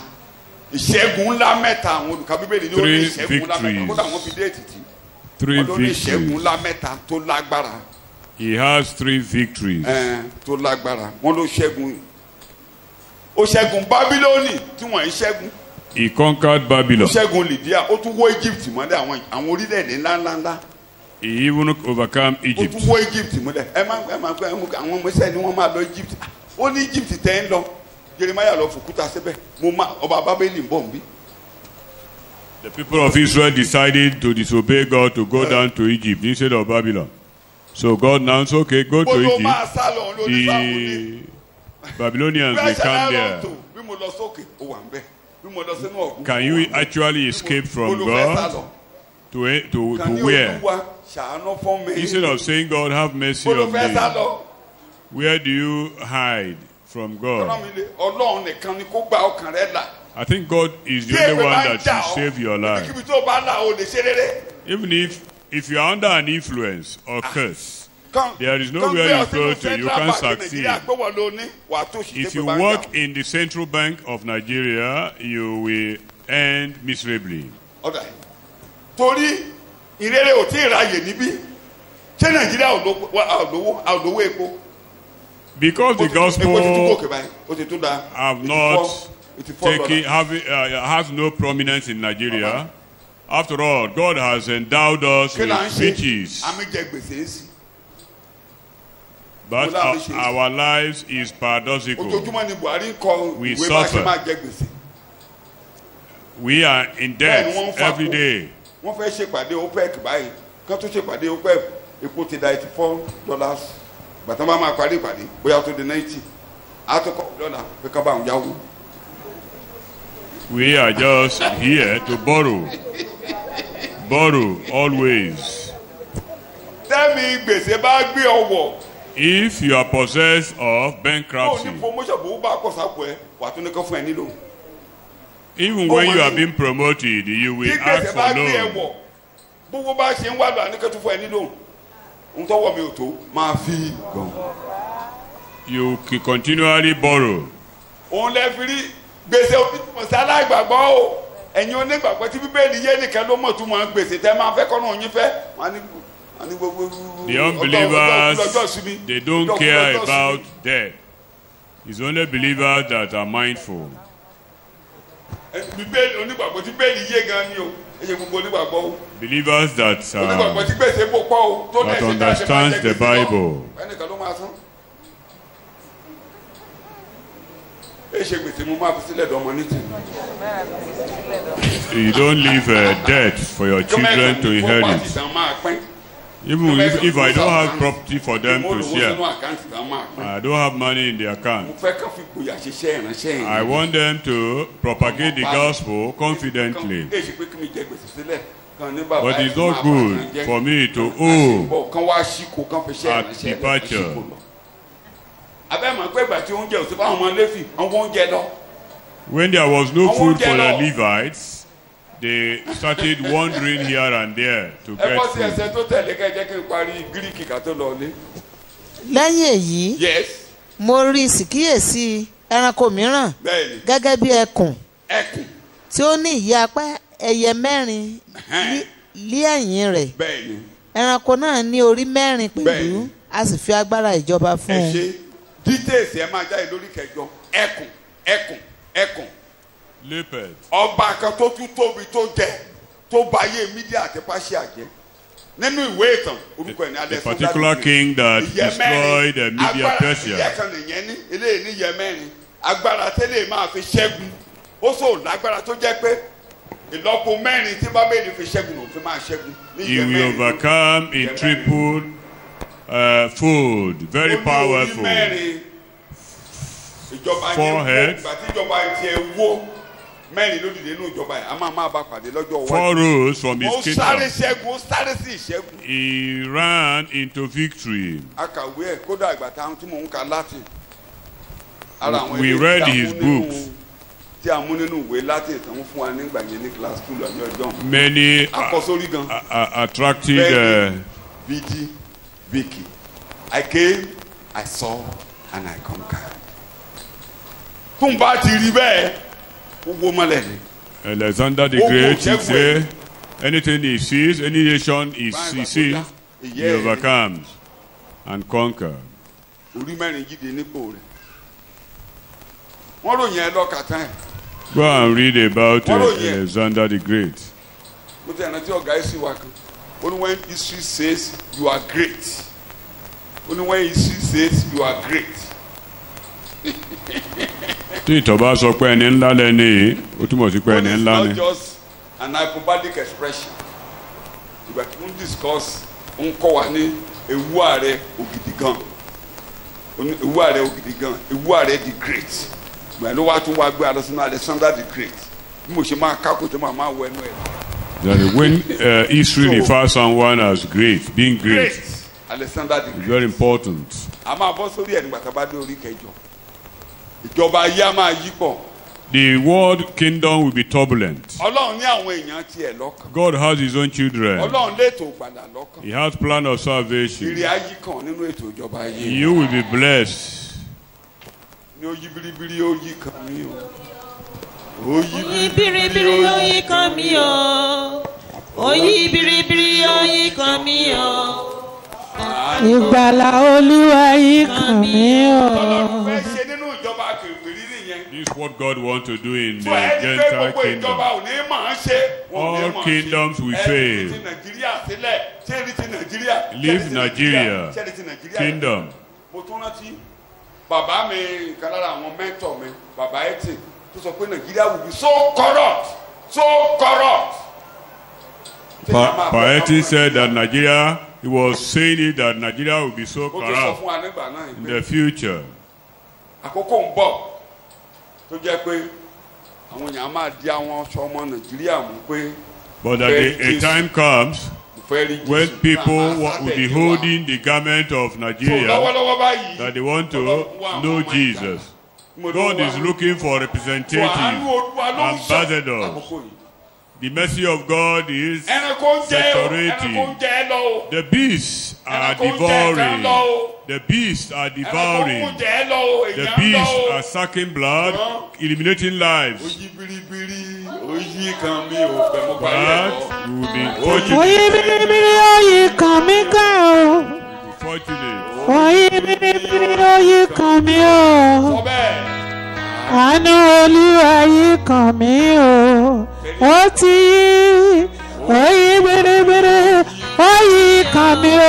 ìṣẹ́gun ńlá mẹ́ta àwọn olùkà bíbélì ní orí ìṣẹ́gun ńlá mẹ́ta kódà wọ́n fi déètì tì. 3 Ọdún ní ìṣẹ́gun victories. ńlá mẹ́ta tó lágbára. He has 3 victories. Tó lágbára wọ́n ló ṣẹ́gun. Ó ṣẹ́gun Bábílónì tí wọ́n ń ṣẹ́gun. He conquered Ó Babylon. ṣẹ́gun Lydia ó tún wó Egypt mọ́lẹ̀ àwọn orílẹ̀-èdè ńláńlá. He even overcome Ó Egypt. tún wó Egypt mọ́lẹ̀ ẹ máa gbé àwọn ọmọ ẹsẹ̀ ni wọ́n máa lọ Egypt. Ó ní Egypt tẹ́ ń lọ Jeremiah lọ fòkúta síbẹ̀ ọba Bábélì ń bọ̀ ń bí. The people of Israel decided to disobey God to go down to Egypt instead of Babylon. So God now said, okay, go to Bó ló máa Egypt. sá lọ lórí sáwọn ní. The Babylonians will come there. Bí mo lọ sókè ó wà ń bẹ̀ bí mo lọ sínú ọ̀gbun. Can you actually escape from Bó ló fẹ́ sá God lọ? to Kàn ní where? Olúwa ṣàánú fún mi. Instead of saying, God, have mercy Bó ló on fẹ́ sá me, lọ? where do you hide from God? Ọlọ́run nìkan ni kó gba ọkàn rẹ là. I think God is the only one that should save your life. Kíbi tó bá là ó lè ṣe rere. Even if you are under an influence or curse, there is nowhere you go to, you can't succeed. If you work in the central bank of Nigeria, you will end miserably. Torí ìrere ò tí ì ráyè níbí. Ṣé Nàìjíríà ò lówó epo? Because the gospel have not taken, has no prominence in Nigeria. After all, God has endowed us with riches. But our lives is paradoxical. We suffer. We are in debt every day. Wọ́n fẹ́ ṣèpàdé OPEC báyìí kán tó ṣèpàdé OPEC epo ti da $84 bàtà máa parí ìpàdé bóyá tó di 90 àtúkọ̀ dọ́là pé ká bá ń yáwó. We are just here to borrow. Borrow always. Tẹ́mi gbèsè bá gbé ọwọ́. If you are possessed of bankruptcy, even when you are being promoted, you will ask for loan. You continually borrow. The unbelievers, they don't care about death. It's only believers that are mindful. Believers that understand the Bible. You don't leave debt for your children to inherit. Even if I don't have property for them to share, I don't have money in the account. I want them to propagate the gospel confidently. But it's not good for me to owe at departure. When there was no food for the Levites, they started wandering here and there to get food. Lẹ́yìn èyí, mo rí ìsìkíyèsí ẹranko mìíràn gẹ́gẹ́ bí ẹkùn tí ó ní ìyẹ́ apá ẹyẹ mẹ́rin lé ẹ̀yìn rẹ̀. Ẹranko náà ní orí mẹ́rin pẹ̀lú, a sì fi agbára ìjọba fún un. Details ẹ máa jáde lórí kẹjọ ẹkùn. Leopard. Ọba kan tó tún tóbi tó jẹ tó bá yé mídíà àti Páṣíà jẹ́ nínú ìwé ìtàn orúkọ ẹ̀ ní The particular king that destroyed the Media Persia. ìyá kan nìyẹn ní eléyìí ní ìyẹn mẹ́rin agbára tẹ́lẹ̀ máa fi ṣẹ́gun ó sọ lágbára tó jẹ́ pé ìlọ́po mẹ́rin tí Bábélì fi ṣẹ́gun ló fi máa ṣẹ́gun ní He ìyẹn will mẹ́rin. overcome in triple fold. Very powerful. Ìjọba Four heads. ìgbà tí ìjọba tiẹ̀ wó mẹ́rin ló dìde nínú ìjọba yẹn a máa bá pàdé lọ́jọ́ Four iwájú. rows from his ó sáré kingdom. ṣẹ́gun ó sáré sí ìṣẹ́gun. He ran into victory. Akàwé ẹ̀ kódà ìgbà táwọn tí mò ń ka Latin. Ara àwọn We ilé read tí a his mú nínú- books. tí a mú nínú ìwé Latin tán fún wa nígbà yẹn ní class two lọ́jọ́ ọjọ́. Many Akọ́sórí gan. attracted. Vidi Vicky. I came, I saw, and I conquered. Fún bá ti rí bẹ́ẹ̀, ó wó mọ́lẹ̀ ni. Alexander the Great, he said, anything he sees, any nation he sees, he overcomes and conquers. Orí mẹ́rin jíde nípò rẹ̀. Wọ́n ròyìn ẹ lọ́kà tán ẹ̀. Go and read about Alexander the Great. Mo ti ẹ̀rántí ọ̀gá ẹ̀sìn wa kan. Only when history says you are great. Only when history says you are great. Tí ìtọ́ bá sọ pé ẹni ńlá lẹ́ni, ó túmọ̀ sí pé ẹni ńlá ni. It's not just an hyperbolic expression. Ìgbà tí wọ́n discuss ń kọ́ wa ní ewu ààrẹ ògidì gan. Ewu ààrẹ ògidì gan. Ewu ààrẹ the great. Ìgbà ló wá tún wá gbé alọ́sínú Alexander the great. Bí mo ṣe máa kákò tó máa wọ ẹnu ẹ̀. That when history refers someone as great, being great, Alexander the is great. very important. A máa bọ́ sórí ẹ̀ nígbà tá a bá dé orí kẹjọ. Ìjọba ayé a máa yí pọ̀. The world kingdom will be turbulent. Ọlọ́run ní àwọn èèyàn tiẹ̀ lọ́kàn. God has his own children. Ọlọ́run létò ìgbàlà lọ́kàn. He has plan of salvation. Ìrì ayé kan nínú ètò ìjọba ayé. You will be blessed. Ní ó yí biribiri ó yí kan mí o. Ó yí biribiri ó yí kan mí o. Ó yí biribiri ó yí kan mí o. Ìgbàlà Olúwa yìí kàn mí o. Ọlọ́run fẹ́ ṣe nínú ìjọba kìrìkìrì nìyẹn. This is what God wants to do in the Fún ẹni pé Gentile gbogbo kingdom. ìjọba ò ní máa ṣe. All kingdoms will fail. Ẹni ti Nàìjíríà sílẹ̀. Ṣé ẹni ti Nàìjíríà? Leave Nigeria. Ṣé ẹni ti Nàìjíríà? Kingdom. Mo tún rántí bàbá mi ìkan lára àwọn mẹ́ńtọ̀ mi bàbá Eti tó sọ pé Nàìjíríà will be so corrupt so corrupt. Paeti said that Nigeria, he was saying it that Nigeria will be so Ó tó sọ fún corrupt wa nígbà náà in pé the future. àkókò ń bọ̀ tó jẹ́ pé àwọn èèyàn máa di àwọn ọ̀ṣọ́ ọmọ Nàìjíríà mú pé But that a time comes when people will be holding the garment of Nigeria, lọ́wọ́lọ́wọ́ báyìí that they want to know Jesus. God is looking for representatives, ambassadors. The mercy of God is saturating. The beasts are devouring. The beasts are devouring. The beasts are sucking blood, eliminating lives. But we will be Oyè biribiri ó yí kàn mí gan o. fortunate. Oyè biribiri ó yí kàn mí o. Àánú Olúwa yí kàn mí o. Ó ti yí. Oyè biribiri ó yí kàn mí o.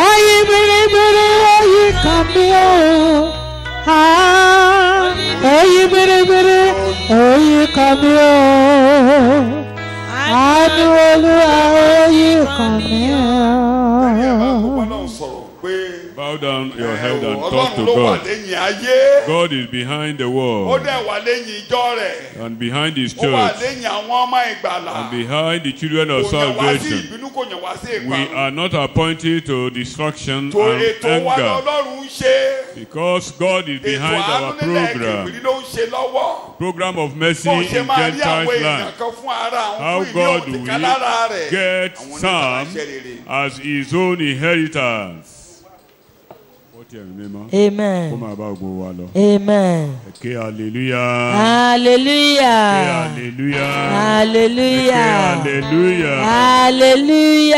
Oyè biribiri ó yí kàn mí o. Oyè biribiri ó yí kàn mí o. Àánú Olúwa ó yí kàn mí o. Bow down your head and talk to God. God is behind the world and behind his church and behind the children of salvation. We are not appointed to destruction and anger because God is behind our program of mercy in Gentiles' land. How God will get some as his own inheritance. Amen. Amen. Hallelujah. Hallelujah. Hallelujah. Hallelujah. Hallelujah. Hallelujah.